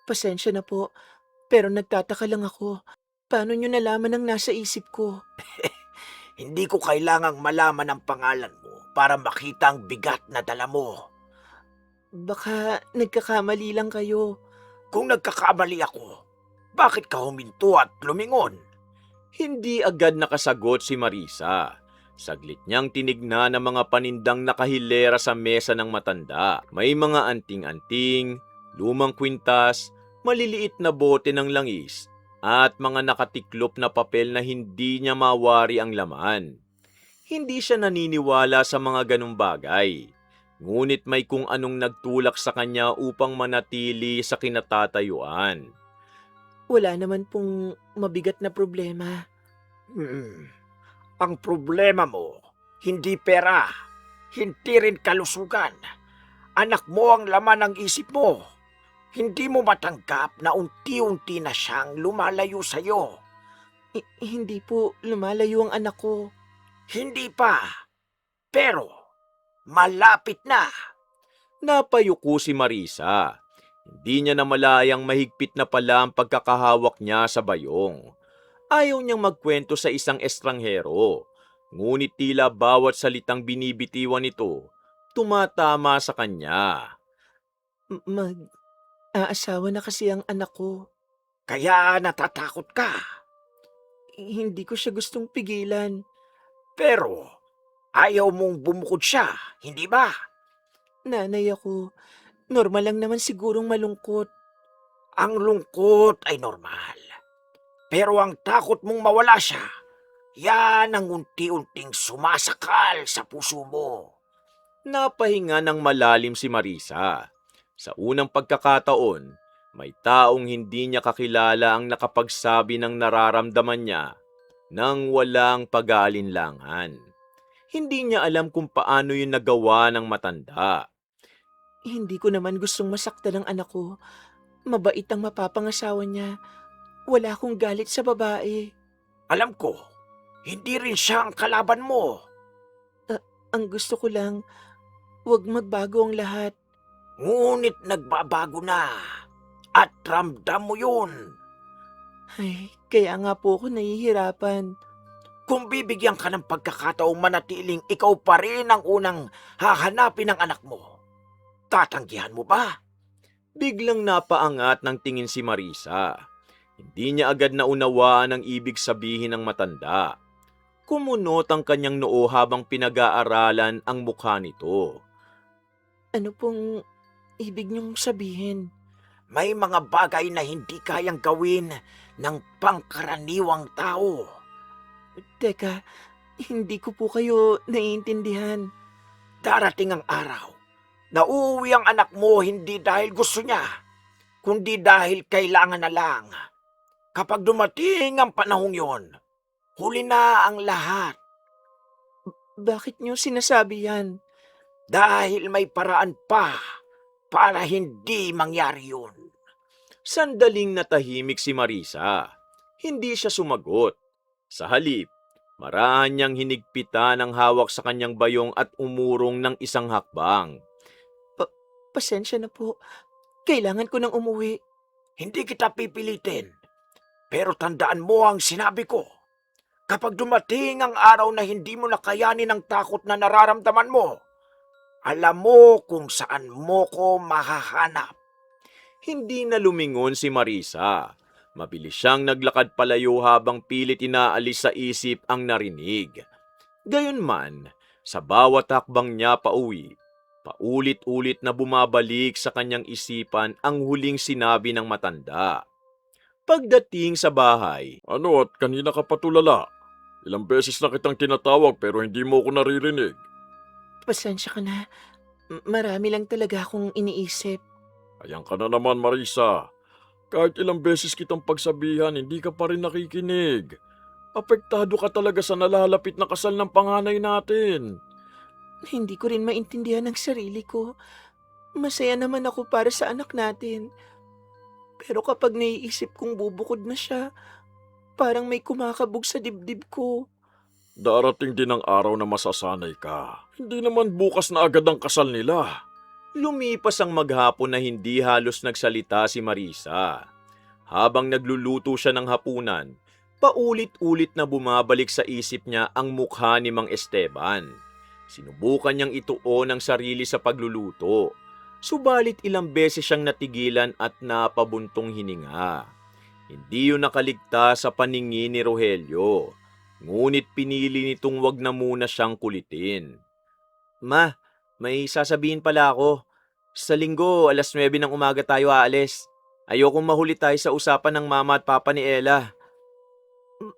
Pasensya na po, pero nagtataka lang ako. Paano niyo nalaman ang nasa isip ko? Hindi ko kailangang malaman ang pangalan mo para makita ang bigat na dala mo. Baka nagkakamali lang kayo. Kung nagkakamali ako, bakit ka huminto at lumingon? Hindi agad nakasagot si Marisa. Saglit niyang tinignan ang mga panindang nakahilera sa mesa ng matanda. May mga anting-anting, lumang kwintas, maliliit na bote ng langis, at mga nakatiklop na papel na hindi niya mawari ang laman. Hindi siya naniniwala sa mga ganong bagay. Ngunit may kung anong nagtulak sa kanya upang manatili sa kinatatayuan. Wala naman pong mabigat na problema. Ang problema mo, hindi pera, hindi rin kalusugan. Anak mo ang laman ng isip mo. Hindi mo matanggap na unti-unti na siyang lumalayo sa'yo. Hindi po lumalayo ang anak ko. Hindi pa, pero malapit na. Napayuko si Marisa. Hindi niya namalayang mahigpit na pala ang pagkakahawak niya sa bayong. Ayaw niyang magkwento sa isang estranghero. Ngunit tila bawat salitang binibitiwan nito, tumatama sa kanya. Aasawa na kasi ang anak ko. Kaya natatakot ka? Hindi ko siya gustong pigilan. Pero ayaw mong bumukod siya, hindi ba? Nanay ako, normal lang naman sigurong malungkot. Ang lungkot ay normal. Pero ang takot mong mawala siya, yan ang unti-unting sumasakal sa puso mo. Napahinga ng malalim si Marisa. Sa unang pagkakataon, may taong hindi niya kakilala ang nakapagsabi ng nararamdaman niya nang walang pag-aalinlangan. Hindi niya alam kung paano yun nagawa ng matanda. Hindi ko naman gustong masaktan ang anak ko. Mabait ang mapapangasawa niya. Wala akong galit sa babae. Alam ko, hindi rin siya ang kalaban mo. Ang gusto ko lang, huwag magbago ang lahat. Ngunit nagbabago na. At ramdam mo yun. Ay, kaya nga po ako nahihirapan. Kung bibigyan ka ng pagkakataong manatiling ikaw pa rin ang unang hahanapin ng anak mo, tatanggihan mo ba? Biglang napaangat ng tingin si Marisa. Hindi niya agad naunawaan ang ibig sabihin ng matanda. Kumunot ang kanyang noo habang pinag-aaralan ang mukha nito. Ano pong ibig niyong sabihin? May mga bagay na hindi kayang gawin ng pangkaraniwang tao. Teka, hindi ko po kayo naiintindihan. Darating ang araw na uuwi ang anak mo hindi dahil gusto niya, kundi dahil kailangan na lang. Kapag dumating ang panahong yon, huli na ang lahat. Bakit niyo sinasabi yan? Dahil may paraan pa para hindi mangyari yun. Sandaling natahimik si Marisa. Hindi siya sumagot. Sa halip, marahan niyang hinigpitan ang hawak sa kanyang bayong at umurong ng isang hakbang. Pasensya na po. Kailangan ko nang umuwi. Hindi kita pipilitin, pero tandaan mo ang sinabi ko. Kapag dumating ang araw na hindi mo nakayanin ang takot na nararamdaman mo, alam mo kung saan mo ko mahahanap. Hindi na lumingon si Marisa. Mabilis siyang naglakad palayo habang pilit inaalis sa isip ang narinig. Gayunman, sa bawat hakbang niya pauwi, paulit-ulit na bumabalik sa kanyang isipan ang huling sinabi ng matanda. Pagdating sa bahay, Ano at kanina ka patulala? Ilang beses na kitang tinatawag pero hindi mo ko naririnig. Pasensya ka na. Marami lang talaga akong iniisip. Ayan ka na naman, Marisa. Kahit ilang beses kitang pagsabihan, hindi ka pa rin nakikinig. Apektado ka talaga sa nalalapit na kasal ng panganay natin. Hindi ko rin maintindihan ang sarili ko. Masaya naman ako para sa anak natin. Pero kapag naiisip kong bubukod na siya, parang may kumakabog sa dibdib ko. Darating din ang araw na masasanay ka. Hindi naman bukas na agad ang kasal nila. lumipas ang maghapon na hindi halos nagsalita si Marisa. Habang nagluluto siya ng hapunan, paulit-ulit na bumabalik sa isip niya ang mukha ni Mang Esteban. Sinubukan niyang ituon ang sarili sa pagluluto. Subalit ilang beses siyang natigilan at napabuntong hininga. Hindi yun nakaligtas sa paningin ni Rogelio. Ngunit pinili nitong wag na muna siyang kulitin. Ma, may sasabihin pala ako. Sa linggo, 9:00 ng umaga tayo aalis. Ayokong mahuli tayo sa usapan ng mama at papa ni Ella.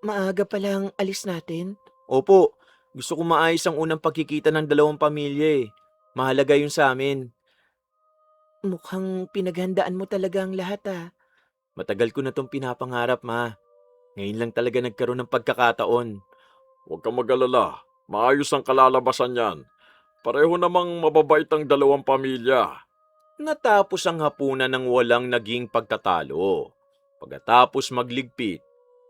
Maaga pa lang alis natin? Opo, gusto ko maayos ang unang pagkikita ng dalawang pamilya eh. Mahalaga yun sa amin. Mukhang pinaghandaan mo talaga ang lahat ah. Matagal ko na tong pinapangarap, ma. Ngayon lang talaga nagkaroon ng pagkakataon. Huwag kang mag-alala. Maayos ang kalalabasan yan. Pareho namang mababait ang dalawang pamilya. Natapos ang hapunan ng walang naging pagtatalo. Pagkatapos magligpit,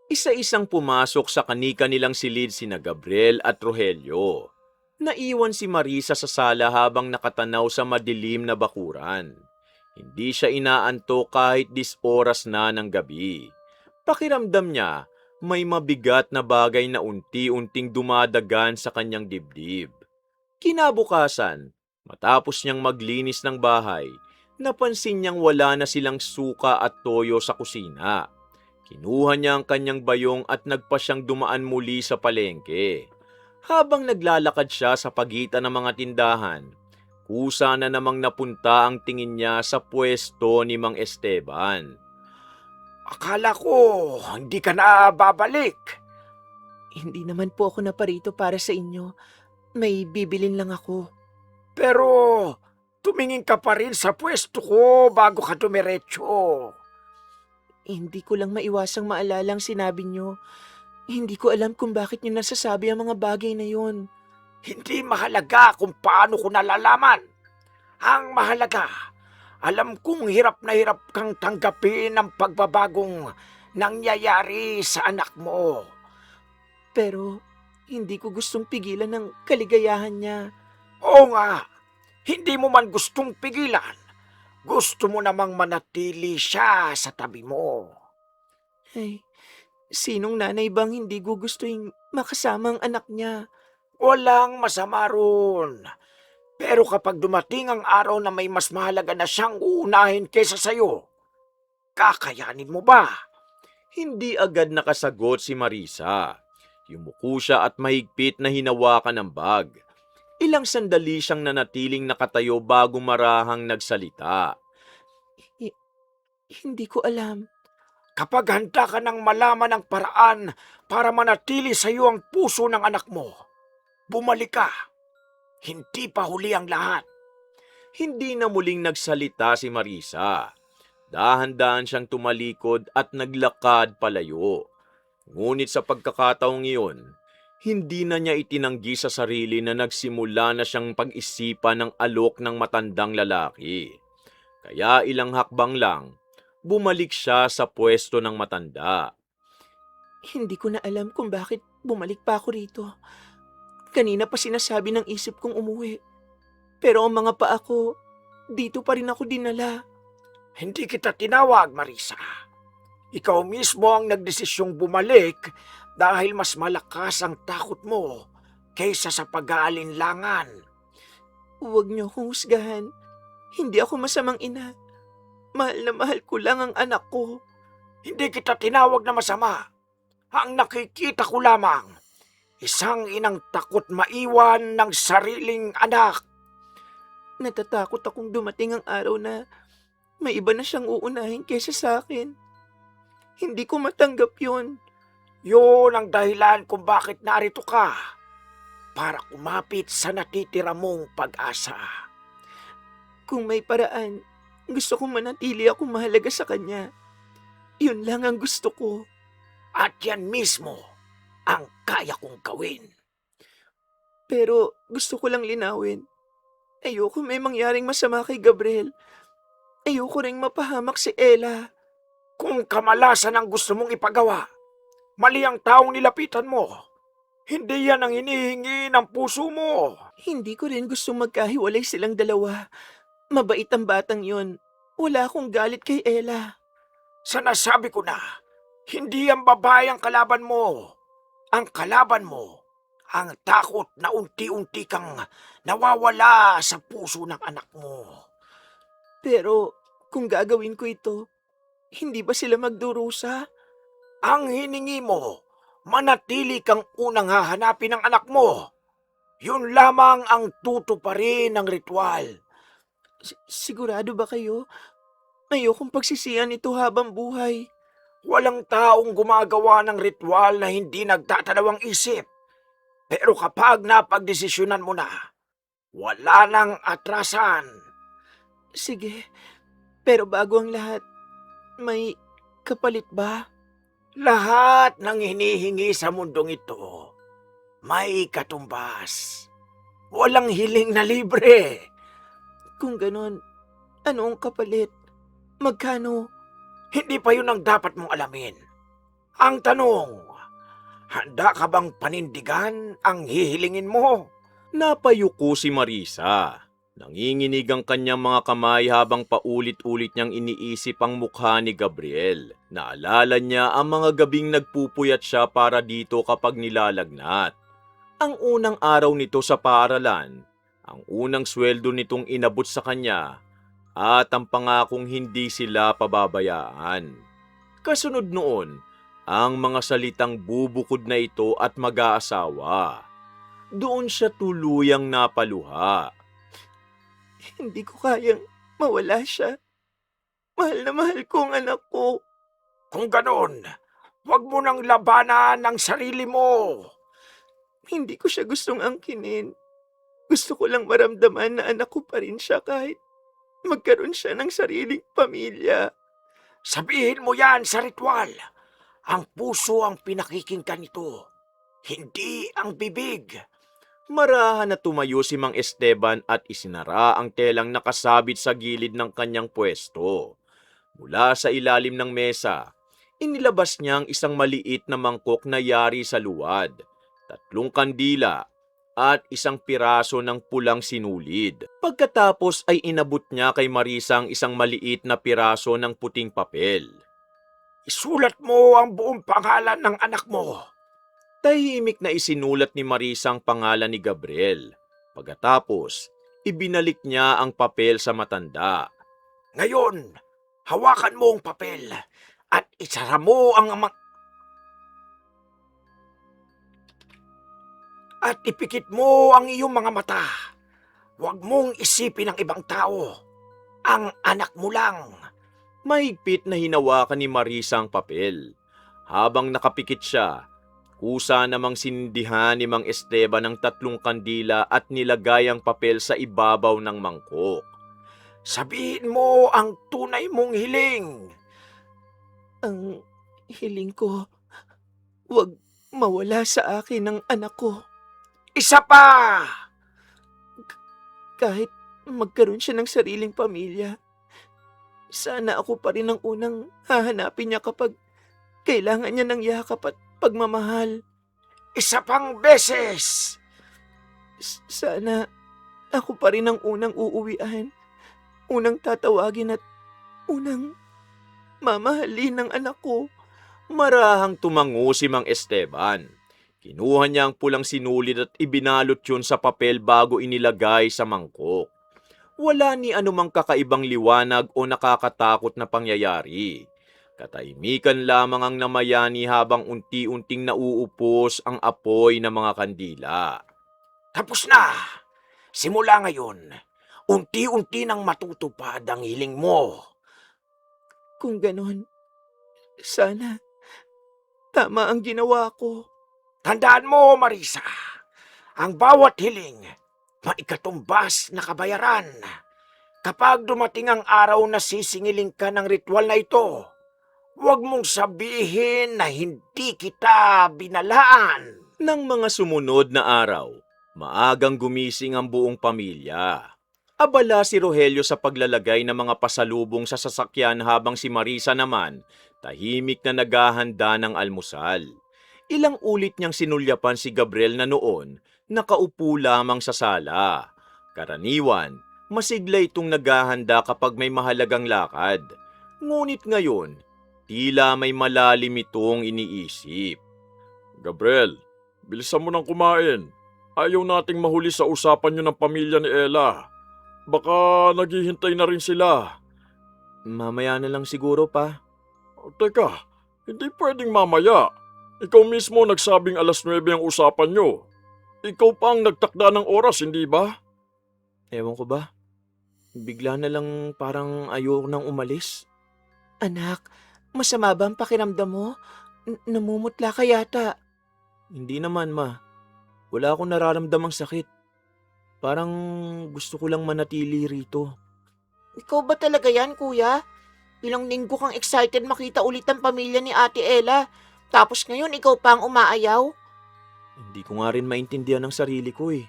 isa-isang pumasok sa kanika nilang silid sina Gabriel at Rogelio. Naiwan si Marisa sa sala habang nakatanaw sa madilim na bakuran. Hindi siya inaanto kahit 10 oras na ng gabi. Pakiramdam niya, may mabigat na bagay na unti-unting dumadagan sa kanyang dibdib. Kinabukasan, matapos niyang maglinis ng bahay, napansin niyang wala na silang suka at toyo sa kusina. Kinuha niya ang kanyang bayong at nagpa siyang dumaan muli sa palengke. Habang naglalakad siya sa pagitan ng mga tindahan, kusa na namang napunta ang tingin niya sa pwesto ni Mang Esteban. Akala ko hindi ka na babalik. Hindi naman po ako naparito para sa inyo. May bibilin lang ako. Pero tumingin ka pa rin sa pwesto ko bago ka dumiretso. Hindi ko lang maiwasang maalala ang sinabi nyo. Hindi ko alam kung bakit nyo nasasabi ang mga bagay na yon. Hindi mahalaga kung paano ko nalalaman. Ang mahalaga, alam kong hirap na hirap kang tanggapin ang pagbabagong nangyayari sa anak mo. Pero hindi ko gustong pigilan ng kaligayahan niya. Oo nga, hindi mo man gustong pigilan. Gusto mo namang manatili siya sa tabi mo. Ay, sinong nanay bang hindi gugustuhin makasama ang anak niya? Walang masama ron. Pero kapag dumating ang araw na may mas mahalaga na siyang uunahin kesa sa'yo, kakayanin mo ba? Hindi agad nakasagot si Marisa. Yumuko siya at mahigpit na hinawakan ang bag. Ilang sandali siyang nanatiling nakatayo bago marahang nagsalita. Hindi ko alam. Kapag handa ka ng malaman ang paraan para manatili sa iyo ang puso ng anak mo, bumalik ka. Hindi pa huli ang lahat. Hindi na muling nagsalita si Marisa. Dahan-dahan siyang tumalikod at naglakad palayo. Ngunit sa pagkakataong iyon, hindi na niya itinanggi sa sarili na nagsimula na siyang pag-isipan ng alok ng matandang lalaki. Kaya ilang hakbang lang, bumalik siya sa pwesto ng matanda. Hindi ko na alam kung bakit bumalik pa ako rito. Kanina pa sinasabi ng isip kong umuwi. Pero ang mga paa ko, dito pa rin ako dinala. Hindi kita tinawag, Marisa. Ikaw mismo ang nagdesisyong bumalik dahil mas malakas ang takot mo kaysa sa pag-aalinlangan. Huwag niyo akong husgahan. Hindi ako masamang ina. Mahal na mahal ko lang ang anak ko. Hindi kita tinawag na masama. Ang nakikita ko lamang, isang inang takot maiwan ng sariling anak. Natatakot akong dumating ang araw na may iba na siyang uunahin kaysa sa akin. Hindi ko matanggap yun. Yun ang dahilan kung bakit narito ka. Para kumapit sa natitira mong pag-asa. Kung may paraan, gusto kong manatili akong mahalaga sa kanya. Yun lang ang gusto ko. At yan mismo ang kaya kong gawin. Pero gusto ko lang linawin. Ayoko may mangyaring masama kay Gabriel. Ayoko ring mapahamak si Ella. Kung kamalasan ang gusto mong ipagawa, mali ang taong nilapitan mo. Hindi yan ang hinihingi ng puso mo. Hindi ko rin gusto magkahiwalay silang dalawa. Mabait ang batang yun. Wala akong galit kay Ella. Sa nasabi ko na, hindi ang babae ang kalaban mo. Ang kalaban mo, ang takot na unti-unti kang nawawala sa puso ng anak mo. Pero kung gagawin ko ito, hindi ba sila magdurusa? Ang hiningi mo, manatili kang unang hahanapin ng anak mo. Yun lamang ang tutuparin ng ritual. Sigurado ba kayo? Ayokong pagsisiyan ito habang buhay. Walang taong gumagawa ng ritual na hindi nagtatalawang isip. Pero kapag napagdesisyonan mo na, wala nang atrasan. Sige, pero bago ang lahat, may kapalit ba? Lahat ng hinihingi sa mundong ito, may katumbas. Walang hiling na libre. Kung ganon, ano ang kapalit? Magkano? Hindi pa yun ang dapat mong alamin. Ang tanong, handa ka bang panindigan ang hihilingin mo? Napayuko si Marisa. Nanginginig ang kanyang mga kamay habang paulit-ulit niyang iniisip ang mukha ni Gabriel. Naalala niya ang mga gabing nagpupuyat siya para dito kapag nilalagnat. Ang unang araw nito sa paaralan, ang unang sweldo nitong inabot sa kanya, at ang pangakong hindi sila pababayaan. Kasunod noon, ang mga salitang bubukod na ito at mag-aasawa. Doon siya tuluyang napaluha. Hindi ko kayang mawala siya. Mahal na mahal ko ang anak ko. Kung ganon, huwag mo nang labanan ang sarili mo. Hindi ko siya gustong angkinin. Gusto ko lang maramdaman na anak ko pa rin siya kahit magkaroon siya ng sariling pamilya. Sabihin mo yan sa ritual. Ang puso ang pinakikinggan nito, hindi ang bibig. Marahan na tumayo si Mang Esteban at isinara ang telang nakasabit sa gilid ng kanyang pwesto. Mula sa ilalim ng mesa, inilabas niya ang isang maliit na mangkok na yari sa luwad, 3 kandila, at isang piraso ng pulang sinulid. Pagkatapos ay inabot niya kay Marisa ang isang maliit na piraso ng puting papel. Isulat mo ang buong pangalan ng anak mo. Tahimik na isinulat ni Marisa ang pangalan ni Gabriel. Pagkatapos, ibinalik niya ang papel sa matanda. Ngayon, hawakan mo ang papel at isara mo ang at ipikit mo ang iyong mga mata. Huwag mong isipin ang ibang tao. Ang anak mo lang. Mahigpit na hinawakan ni Marisa ang papel. Habang nakapikit siya, kusa namang sinindihan ni Mang Esteban ang 3 kandila at nilagay ang papel sa ibabaw ng mangkok. Sabihin mo ang tunay mong hiling. Ang hiling ko, wag mawala sa akin ang anak ko. Isa pa! Kahit magkaroon siya ng sariling pamilya, sana ako pa rin ang unang hahanapin niya kapag kailangan niya ng yakap at pagmamahal. Isa pang beses! Sana ako pa rin ang unang uuwian, unang tatawagin at unang mamahalin ng anak ko. Marahang tumango si Mang Esteban. Kinuha niya ang pulang sinulid at ibinalot yun sa papel bago inilagay sa mangkok. Wala ni anumang kakaibang liwanag o nakakatakot na pangyayari. Katahimikan lamang ang namayani habang unti-unting nauupos ang apoy ng mga kandila. Tapos na! Simula ngayon, unti-unti nang matutupad ang hiling mo. Kung ganon, sana tama ang ginawa ko. Tandaan mo, Marisa, ang bawat hiling, maikatumbas na kabayaran. Kapag dumating ang araw na sisingiling ka ng ritual na ito, huwag mong sabihin na hindi kita binalaan. Nang mga sumunod na araw, maagang gumising ang buong pamilya. Abala si Rogelio sa paglalagay ng mga pasalubong sa sasakyan habang si Marisa naman tahimik na naghahanda ng almusal. Ilang ulit niyang sinulyapan si Gabriel na noon nakaupo lamang sa sala. Karaniwan, masigla itong naghahanda kapag may mahalagang lakad. Ngunit ngayon, tila may malalim itong iniisip. Gabriel, bilisan mo nang kumain. Ayaw nating mahuli sa usapan nyo ng pamilya ni Ella. Baka naghihintay na rin sila. Mamaya na lang siguro pa. Teka, hindi pwedeng mamaya. Ikaw mismo nagsabing 9:00 ang usapan nyo. Ikaw pa ang nagtakda ng oras, hindi ba? Ewan ko ba? Bigla na lang parang ayoko nang umalis. Anak, masama ba ang pakiramdam mo? Namumutla ka yata. Hindi naman, ma. Wala akong nararamdamang sakit. Parang gusto ko lang manatili rito. Ikaw ba talaga yan, kuya? Ilang linggo kang excited makita ulit ang pamilya ni Ate Ella. Tapos ngayon, ikaw pa ang umaayaw? Hindi ko nga rin maintindihan ang sarili ko eh.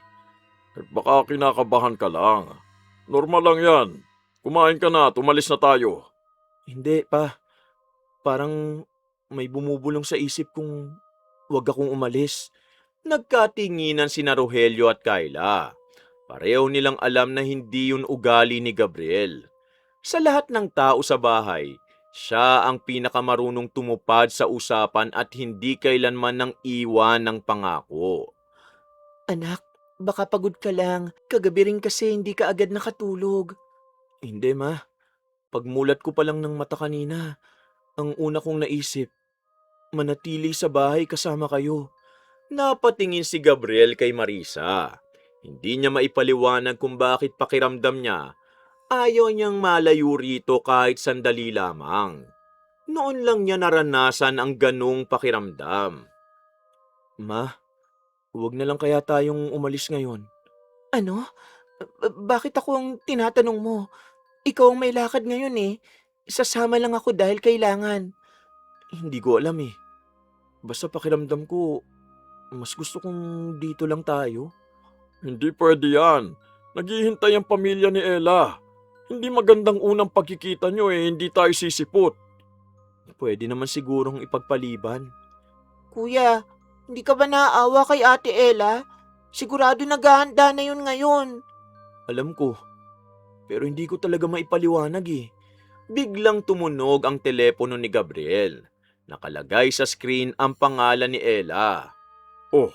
Baka kinakabahan ka lang. Normal lang yan. Kumain ka na, tumalis na tayo. Hindi pa. Parang may bumubulong sa isip kong huwag akong umalis. Nagkatinginan sina Rogelio at Kyla. Pareho nilang alam na hindi yun ugali ni Gabriel. Sa lahat ng tao sa bahay, siya ang pinakamarunong tumupad sa usapan at hindi kailanman nang iwan ng pangako. Anak, baka pagod ka lang. Kagabi rin kasi hindi ka agad nakatulog. Hindi, ma. Pagmulat ko pa lang ng mata kanina, ang una kong naisip, manatili sa bahay kasama kayo. Napatingin si Gabriel kay Marisa. Hindi niya maipaliwanag kung bakit pakiramdam niya ayaw niyang malayo rito kahit sandali lamang. Noon lang niya naranasan ang ganong pakiramdam. Ma, huwag na lang kaya tayong umalis ngayon. Ano? Bakit ako ang tinatanong mo? Ikaw ang may lakad ngayon eh. Sasama lang ako dahil kailangan. Hindi ko alam eh. Basta pakiramdam ko, mas gusto kong dito lang tayo. Hindi pwede yan. Naghihintay ang pamilya ni Ella. Hindi magandang unang pagkikita nyo hindi tayo sisipot. Pwede naman sigurong ipagpaliban. Kuya, hindi ka ba naaawa kay Ate Ella? Sigurado naghahanda na yun ngayon. Alam ko, pero hindi ko talaga maipaliwanag eh. Biglang tumunog ang telepono ni Gabriel. Nakalagay sa screen ang pangalan ni Ella. Oh,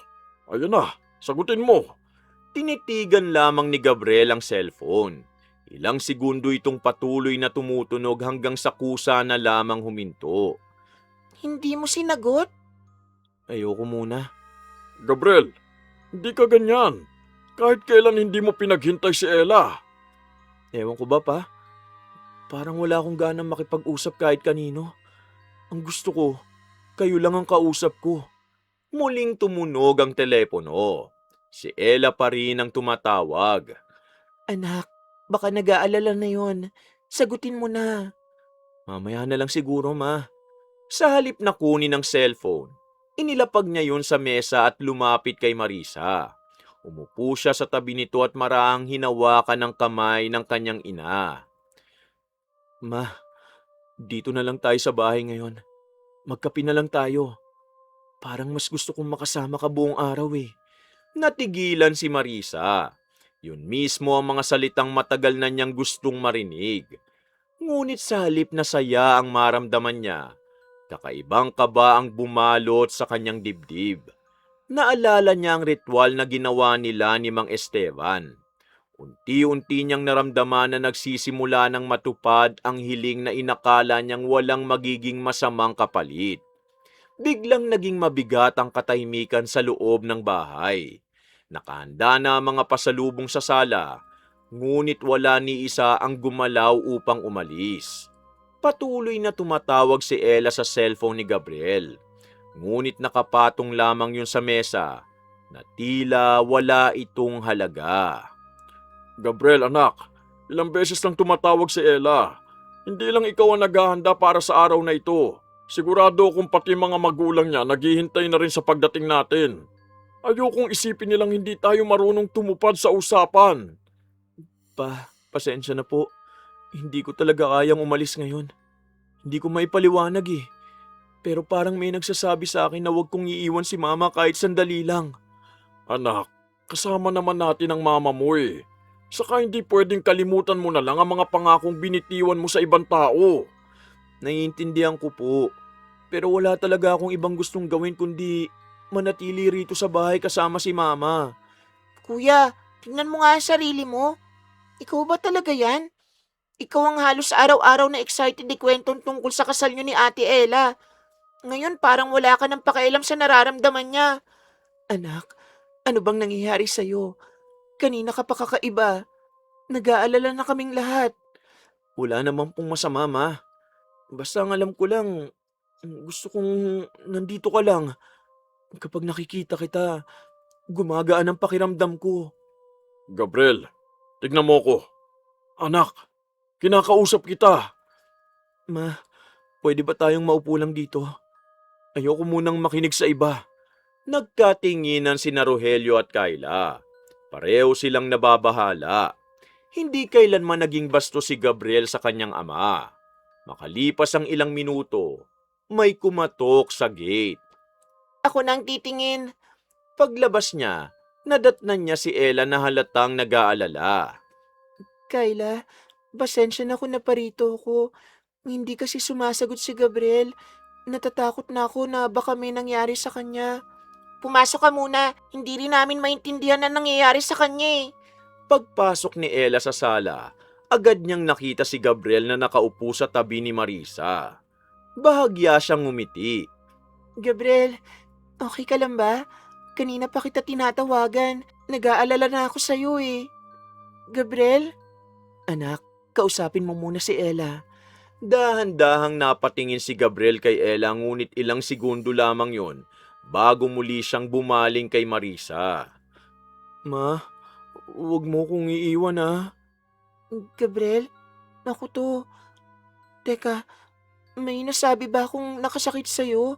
ayun na. Sagutin mo. Tinitigan lamang ni Gabriel ang cellphone. Ilang segundo itong patuloy na tumutunog hanggang sa kusa na lamang huminto. Hindi mo sinagot? Ayoko muna. Gabriel, hindi ka ganyan. Kahit kailan hindi mo pinaghintay si Ella. Ewan ko ba pa? Parang wala akong ganang makipag-usap kahit kanino. Ang gusto ko, kayo lang ang kausap ko. Muling tumunog ang telepono. Si Ella pa rin ang tumatawag. Anak, baka nag-aalala na yon. Sagutin mo na. Mamaya na lang siguro, ma. Sa halip na kunin ang cellphone, inilapag niya yun sa mesa at lumapit kay Marisa. Umupo siya sa tabi nito at maraang hinawakan ng kamay ng kanyang ina. Ma, dito na lang tayo sa bahay ngayon. Magkape na lang tayo. Parang mas gusto kong makasama ka buong araw eh. Natigilan si Marisa. Yun mismo ang mga salitang matagal na niyang gustong marinig. Ngunit sa halip na saya ang maramdaman niya, kakaibang kaba ang bumalot sa kanyang dibdib. Naalala niya ang ritual na ginawa nila ni Mang Esteban. Unti-unti niyang naramdaman na nagsisimula ng matupad ang hiling na inakala niyang walang magiging masamang kapalit. Biglang naging mabigat ang katahimikan sa loob ng bahay. Nakahanda na ang mga pasalubong sa sala, ngunit wala ni isa ang gumalaw upang umalis. Patuloy na tumatawag si Ella sa cellphone ni Gabriel, ngunit nakapatong lamang yun sa mesa na tila wala itong halaga. Gabriel, anak, ilang beses lang tumatawag si Ella. Hindi lang ikaw ang naghahanda para sa araw na ito. Sigurado kung pati mga magulang niya naghihintay na rin sa pagdating natin. Ayokong isipin nilang hindi tayo marunong tumupad sa usapan. Pasensya na po. Hindi ko talaga kayang umalis ngayon. Hindi ko maipaliwanag eh. Pero parang may nagsasabi sa akin na huwag kong iiwan si mama kahit sandali lang. Anak, kasama naman natin ang mama mo eh. Saka hindi pwedeng kalimutan mo na lang ang mga pangakong binitiwan mo sa ibang tao. Naiintindihan ko po. Pero wala talaga akong ibang gustong gawin kundi manatili rito sa bahay kasama si mama. Kuya, tingnan mo nga ang sarili mo. Ikaw ba talaga yan? Ikaw ang halos araw-araw na excited ikwentong tungkol sa kasal niyo ni Ate Ella. Ngayon parang wala ka ng pakialam sa nararamdaman niya. Anak, ano bang nangyayari sa'yo? Kanina ka pa kakaiba. Nag-aalala na kaming lahat. Wala naman pong masama, ma. Basta ang alam ko lang, gusto kong nandito ka lang. Kapag nakikita kita, gumagaan ang pakiramdam ko. Gabriel, tignan mo ko. Anak, kinakausap kita. Ma, pwede ba tayong maupo lang dito? Ayoko munang makinig sa iba. Nagkatinginan sina Rogelio at Kayla. Pareho silang nababahala. Hindi kailanman naging bastos si Gabriel sa kanyang ama. Makalipas ang ilang minuto, may kumatok sa gate. Ako nang titingin. Paglabas niya, nadatnan niya si Ella na halatang nag-aalala. Kayla, pasensya na kung naparito ako. Hindi kasi sumasagot si Gabriel. Natatakot na ako na baka may nangyari sa kanya. Pumasok ka muna. Hindi rin namin maintindihan na nangyayari sa kanya eh. Pagpasok ni Ella sa sala, agad niyang nakita si Gabriel na nakaupo sa tabi ni Marisa. Bahagya siyang ngumiti. Gabriel, okay ka lang ba? Kanina pa kita tinatawagan. Nag-aalala na ako sa'yo eh. Gabriel? Anak, kausapin mo muna si Ella. Dahan-dahang napatingin si Gabriel kay Ella ngunit ilang segundo lamang yon bago muli siyang bumaling kay Marisa. Ma, huwag mo kong iiwan ah. Gabriel? Naku to. Teka, may nasabi ba akong nakasakit sa'yo?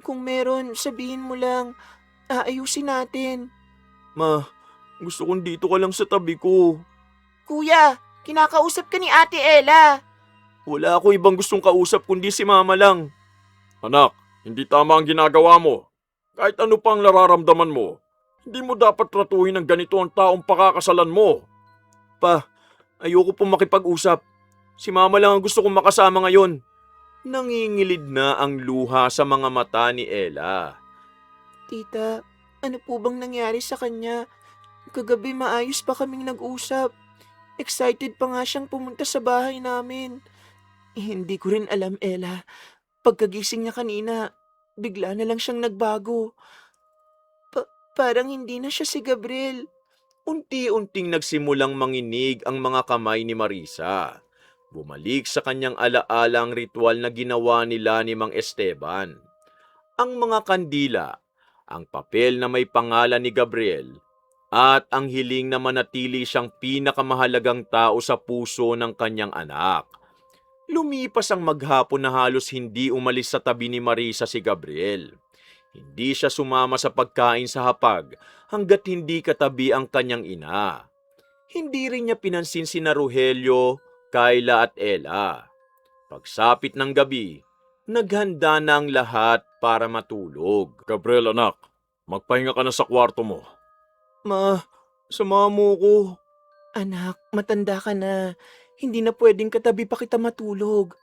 Kung meron, sabihin mo lang. Aayusin natin. Ma, gusto kong dito ka lang sa tabi ko. Kuya, kinakausap ka ni Ate Ella. Wala ako ibang gustong kausap kundi si Mama lang. Anak, hindi tama ang ginagawa mo. Kahit ano pang nararamdaman mo, hindi mo dapat tratuhin ng ganito ang taong pakakasalan mo. Pa, ayoko pong makipag-usap. Si Mama lang ang gusto kong makasama ngayon. Nangingilid na ang luha sa mga mata ni Ella. Tita, ano po bang nangyari sa kanya? Kagabi maayos pa kaming nag-usap. Excited pa nga siyang pumunta sa bahay namin. Hindi ko rin alam, Ella. Pagkagising niya kanina, bigla na lang siyang nagbago. Parang hindi na siya si Gabriel. Unti-unting nagsimulang manginig ang mga kamay ni Marisa. Bumalik sa kanyang alaala ang ritual na ginawa nila ni Mang Esteban. Ang mga kandila, ang papel na may pangalan ni Gabriel, at ang hiling na manatili siyang pinakamahalagang tao sa puso ng kanyang anak. Lumipas ang maghapon na halos hindi umalis sa tabi ni Marisa si Gabriel. Hindi siya sumama sa pagkain sa hapag hanggat hindi katabi ang kanyang ina. Hindi rin niya pinansin sina Rogelio, Kayla at Ella. Pagsapit ng gabi, naghanda na ang lahat para matulog. Gabriel anak, magpahinga ka na sa kwarto mo. Ma, sama mo ko. Anak, matanda ka na. Hindi na pwedeng katabi pa kita matulog.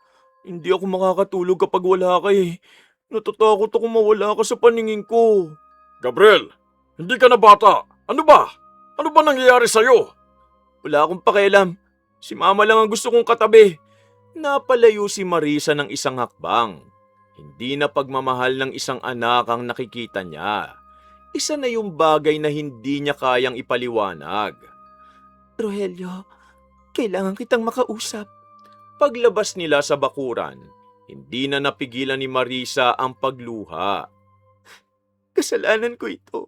Hindi ako makakatulog kapag wala ka eh. Natatakot ako mawala ka sa paningin ko. Gabriel, hindi ka na bata. Ano ba? Ano ba nangyayari sa'yo? Wala akong pakialam. Si Mama lang ang gusto kong katabi. Napalayo si Marisa ng isang hakbang. Hindi na pagmamahal ng isang anak ang nakikita niya. Isa na yung bagay na hindi niya kayang ipaliwanag. Rogelio, kailangan kitang makausap. Paglabas nila sa bakuran, hindi na napigilan ni Marisa ang pagluha. Kasalanan ko ito.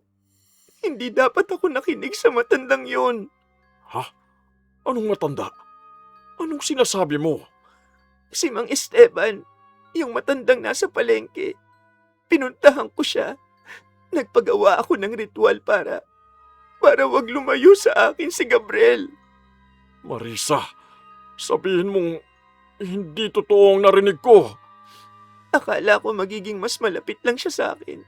Hindi dapat ako nakinig sa matandang yon. Ha? Anong matanda? Anong sinasabi mo? Si Mang Esteban, yung matandang nasa palengke. Pinuntahan ko siya. Nagpagawa ako ng ritual para wag lumayo sa akin si Gabriel. Marisa, sabihin mong hindi totoo ang narinig ko. Akala ko magiging mas malapit lang siya sa akin.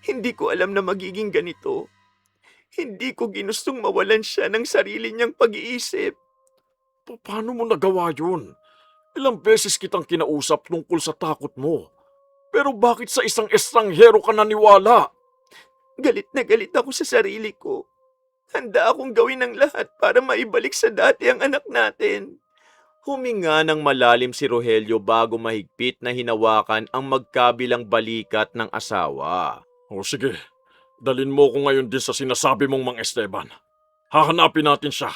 Hindi ko alam na magiging ganito. Hindi ko ginustong mawalan siya ng sarili niyang pag-iisip. Paano mo nagawa yun? Ilang beses kitang kinausap tungkol sa takot mo. Pero bakit sa isang estranghero ka naniwala? Galit na galit ako sa sarili ko. Handa akong gawin ang lahat para maibalik sa dati ang anak natin. Huminga ng malalim si Rogelio bago mahigpit na hinawakan ang magkabilang balikat ng asawa. O sige, dalin mo ko ngayon din sa sinasabi mong Mang Esteban. Hahanapin natin siya.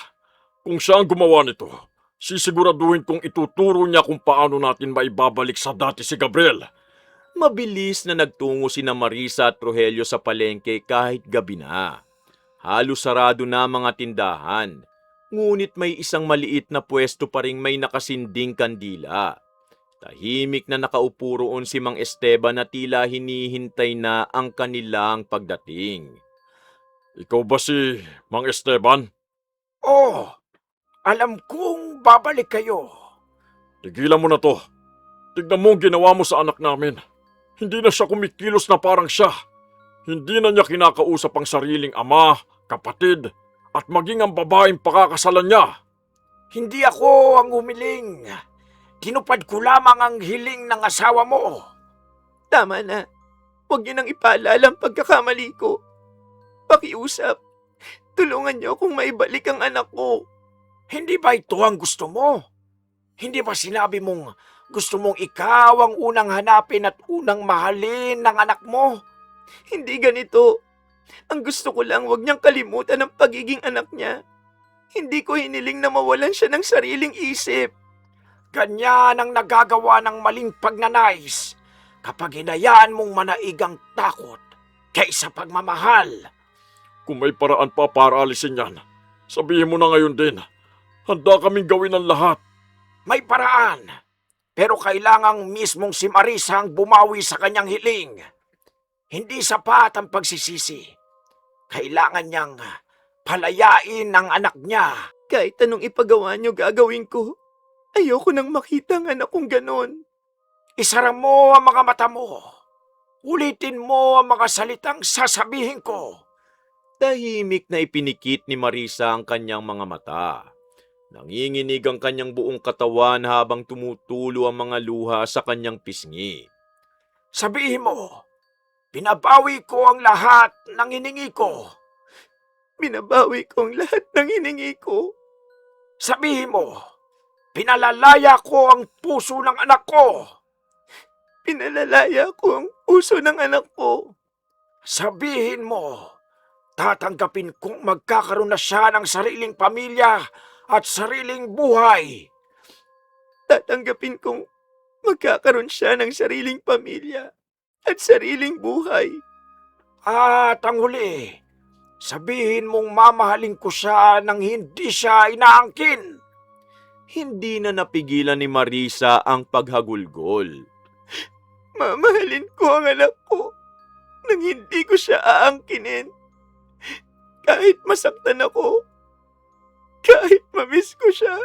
Kung siya ang gumawa nito, sisiguraduhin kong ituturo niya kung paano natin maibabalik sa dati si Gabriel. Mabilis na nagtungo sina Marisa at Rogelio sa palengke kahit gabi na. Halos sarado na mga tindahan. Ngunit may isang maliit na pwesto pa ring may nakasinding kandila. Tahimik na nakaupo roon si Mang Esteban na tila hinihintay na ang kanilang pagdating. Ikaw ba si Mang Esteban? Oh, alam kong babalik kayo. Tigilan mo na to. Tignan mo ang ginawa mo sa anak namin. Hindi na siya kumikilos na parang siya. Hindi na niya kinakausap ang sariling ama, kapatid, at maging ang babaeng pakakasalan niya. Hindi ako ang humiling. Tinupad ko lamang ang hiling ng asawa mo. Tama na. Huwag niyo nang ipaalala ang pagkakamali ko. Pakiusap. Tulungan niyo akong maibalik ang anak ko. Hindi ba ito ang gusto mo? Hindi ba sinabi mong gusto mong ikaw ang unang hanapin at unang mahalin ng anak mo? Hindi ganito. Ang gusto ko lang, wag niyang kalimutan ang pagiging anak niya. Hindi ko hiniling na mawalan siya ng sariling isip. Ganyan ang nagagawa ng maling pagnanais kapag hinayaan mong manaig ang takot kaysa pagmamahal. Kung may paraan pa para alisin yan, sabihin mo na ngayon din. Handa kaming gawin ang lahat. May paraan, pero kailangang mismong si Marisa ang bumawi sa kanyang hiling. Hindi sapat ang pagsisisi. Kailangan niyang palayain ang anak niya. Kahit anong ipagawa niyo, gagawin ko. Ayoko nang makita ang anak kong ganon. Isara mo ang mga mata mo. Ulitin mo ang mga salitang sasabihin ko. Tahimik na ipinikit ni Marisa ang kanyang mga mata. Nanginginig ang kanyang buong katawan habang tumutulo ang mga luha sa kanyang pisngi. Sabihin mo, binabawi ko ang lahat ng hiningi ko. Binabawi ko ang lahat ng hiningi ko. Sabihin mo, pinalalaya ko ang puso ng anak ko. Pinalalaya ko ang puso ng anak ko. Sabihin mo, tatanggapin kong magkakaroon na siya ng sariling pamilya at sariling buhay. Tatanggapin kong magkakaroon siya ng sariling pamilya at sariling buhay. At ang huli, sabihin mong mamahalin ko siya nang hindi siya inaangkin. Hindi na napigilan ni Marisa ang paghagulgol. Mamahalin ko ang anak ko nang hindi ko siya aangkinin. Kahit masaktan ako, kahit mamiss ko siya,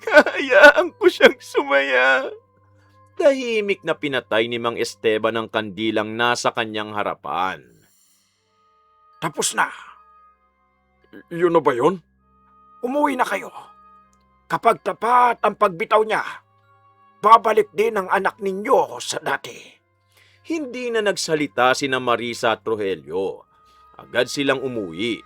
hayaan ko siyang sumaya. Tahimik na pinatay ni Mang Esteban ang kandilang nasa kanyang harapan. Tapos na, Yun na ba yun? umuwi na kayo. Kapag tapat ang pagbitaw niya, babalik din ang anak ninyo sa dati. Hindi na nagsalita sina Marisa at Rogelio. Agad silang umuwi.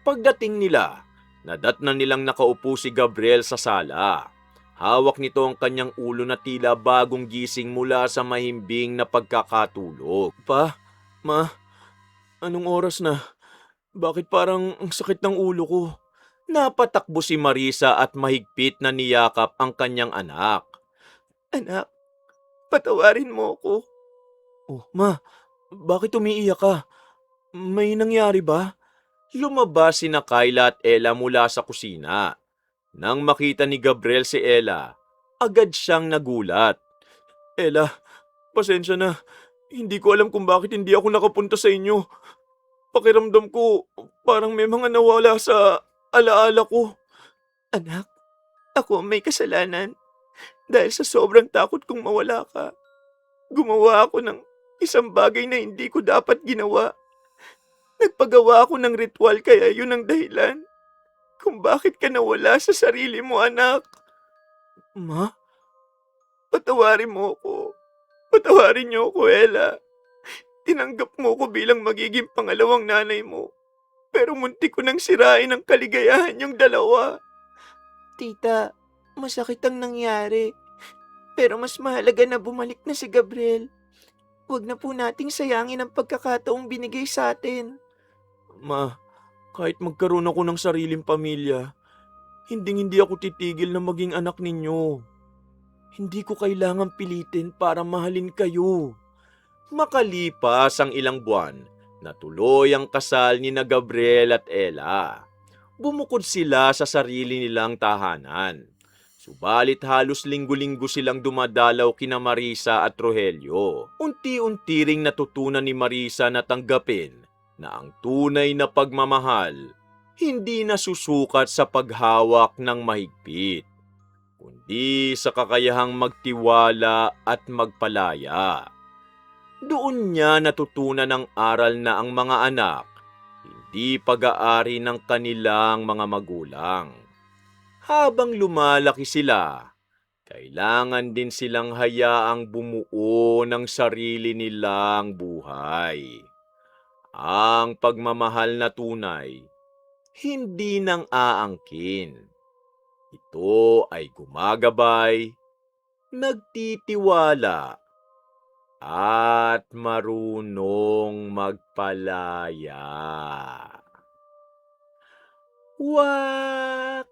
Pagdating nila, nadatnan nilang nakaupo si Gabriel sa sala. Hawak nito ang kanyang ulo na tila bagong gising mula sa mahimbing na pagkakatulog. Pa, ma, anong oras na? Bakit parang ang sakit ng ulo ko? Napatakbo si Marisa at mahigpit na niyakap ang kanyang anak. Anak, patawarin mo ako. Oh, ma, bakit umiiyak ka? May nangyari ba? Lumabas sina Kayla at Ella mula sa kusina. Nang makita ni Gabriel si Ella, agad siyang nagulat. Ella, pasensya na. Hindi ko alam kung bakit hindi ako nakapunta sa inyo. Pakiramdam ko, parang may mga nawala sa alaala ko. Anak, ako may kasalanan. Dahil sa sobrang takot kong mawala ka, gumawa ako ng isang bagay na hindi ko dapat ginawa. Nagpagawa ako ng ritual kaya yun ang dahilan kung bakit ka nawala sa sarili mo, anak. Ma, patawarin mo ako. Patawarin niyo ako, Ella. Tinanggap mo ko bilang magiging pangalawang nanay mo. Pero muntik ko nang sirain ang kaligayahan yung dalawa. Tita, masakit ang nangyari. Pero mas mahalaga na bumalik na si Gabriel. Huwag na po nating sayangin ang pagkakataong binigay sa atin. Ma, kahit magkaroon ako ng sariling pamilya, hindi ako titigil na maging anak ninyo. Hindi ko kailangan pilitin para mahalin kayo. Makalipas ang ilang buwan, natuloy ang kasal ni na Gabriel at Ella. Bumukod sila sa sarili nilang tahanan. Subalit halos linggo-linggo silang dumadalaw kina Marisa at Rogelio. Unti-unti ring natutunan ni Marisa na tanggapin na ang tunay na pagmamahal hindi nasusukat sa paghawak ng mahigpit, kundi sa kakayahang magtiwala at magpalaya. Doon niya natutunan ang aral na ang mga anak hindi pag-aari ng kanilang mga magulang. Habang lumalaki sila, kailangan din silang hayaang bumuo ng sarili nilang buhay. Ang pagmamahal na tunay, hindi nang aangkin. Ito ay gumagabay, nagtitiwala, at marunong magpalaya. Wakas!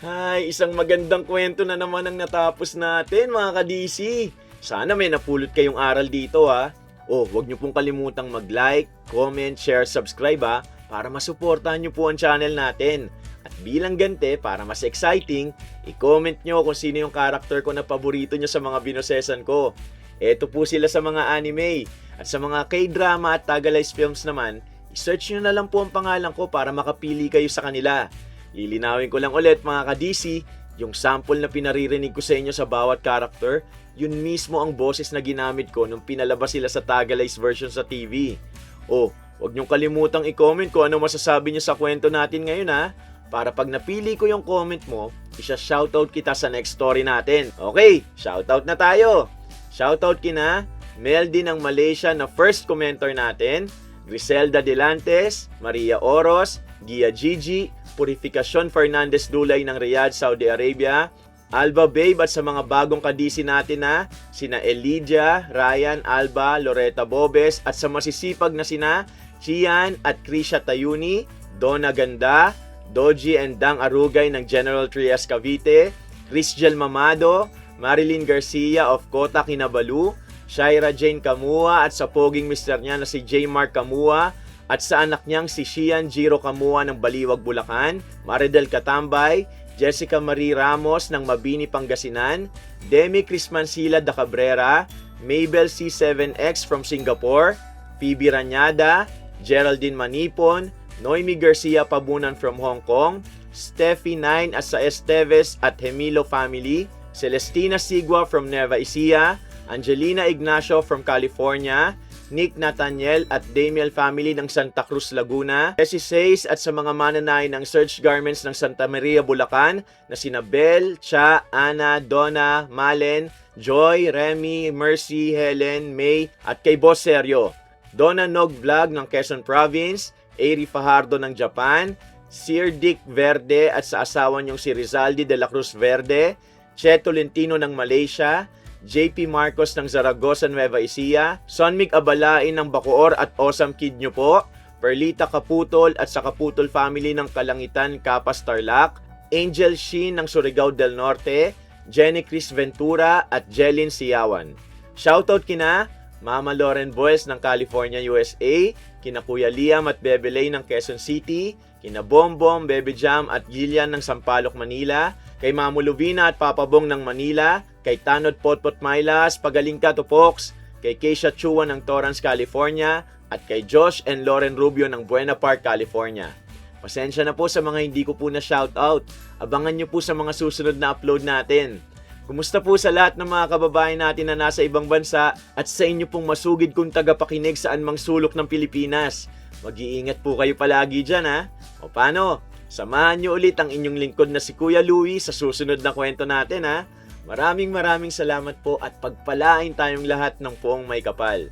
Hay, isang magandang kwento na naman ang natapos natin mga ka-DC. Sana may napulot kayong aral dito ha. Oh, huwag niyo pong kalimutang mag-like, comment, share, subscribe ha, para masuportahan niyo po ang channel natin. At bilang ganti, para mas exciting, i-comment nyo kung sino yung character ko na paborito nyo sa mga binosesan ko. Eto po sila sa mga anime. At sa mga K-drama at Tagalized films naman, i-search nyo na lang po ang pangalan ko para makapili kayo sa kanila. Lilinawin ko lang ulit mga ka-DC, yung sample na pinaririnig ko sa inyo sa bawat character, yun mismo ang boses na ginamit ko nung pinalabas sila sa Tagalized version sa TV. Oh, huwag nyong kalimutang i-comment kung ano masasabi nyo sa kwento natin ngayon ha. Para pag napili ko yung comment mo, isa-shoutout kita sa next story natin. Okay, shoutout na tayo. Shoutout kina Meldy ng Malaysia na first commenter natin, Griselda Delantes, Maria Oros, Gia Gigi, Purificacion Fernandez Dulay ng Riyadh, Saudi Arabia, Alba Babe at sa mga bagong kadisi natin na sina Elydia, Ryan, Alba, Loretta Bobes at sa masisipag na sina Chian at Krisha Tayuni, Donna Ganda, Doji and Dang Arugay ng General Trias Cavite, Christiel Mamado, Marilyn Garcia of Kota Kinabalu, Shaira Jane Kamua at sa poging mister niya na si J. Mark Kamua at sa anak niyang si Shian Jiro Kamua ng Baliwag, Bulacan, Maridel Katambay, Jessica Marie Ramos ng Mabini, Pangasinan, Demi Crismancila da Cabrera, Mabel C7X from Singapore, Phoebe Ranyada, Geraldine Manipon, Noemi Garcia Pabunan from Hong Kong, Steffi 9 at sa Esteves at Hemilo family, Celestina Sigua from Nueva Ecija, Angelina Ignacio from California, Nick Nathaniel at Damiel family ng Santa Cruz, Laguna, Jesse Says at sa mga mananay ng Search Garments ng Santa Maria, Bulacan na sina Bel, Cha, Ana, Donna, Malen, Joy, Remy, Mercy, Helen, May at kay Boss Sergio, Donna Nog Vlog ng Quezon Province, Eri Fajardo ng Japan, Sir Dick Verde at sa asawa niyong si Rizaldi de la Cruz Verde, Che Tolentino ng Malaysia, JP Marcos ng Zaragoza, Nueva Ecija, Sonmic Abalain ng Bacoor at Awesome Kid nyo po, Perlita Kaputol at sa Kaputol family ng Kalangitan, Capas, Tarlac, Angel Sheen ng Surigao del Norte, Jenny Chris Ventura at Jelin Siyawan. Shoutout kina Mama Lauren Boyles ng California, USA, kina Kuya Liam at Bebe Lay ng Quezon City, kina Bombom, Bebe Jam at Gillian ng Sampaloc, Manila, kay Mamu Lovina at Papa Bong ng Manila, kay Tanod Potpot Mylas, Pagaling ka to Pox, kay Keisha Chua ng Torrance, California, at kay Josh and Lauren Rubio ng Buena Park, California. Pasensya na po sa mga hindi ko po na shoutout. Abangan nyo po sa mga susunod na upload natin. Kumusta po sa lahat ng mga kababayan natin na nasa ibang bansa at sa inyo pong masugid kong tagapakinig saan mang sulok ng Pilipinas. Mag-iingat po kayo palagi dyan ha. O paano? Samahan nyo ulit ang inyong lingkod na si Kuya Louie sa susunod na kwento natin ha. Maraming salamat po at pagpalain tayong lahat ng poong may kapal.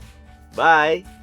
Bye!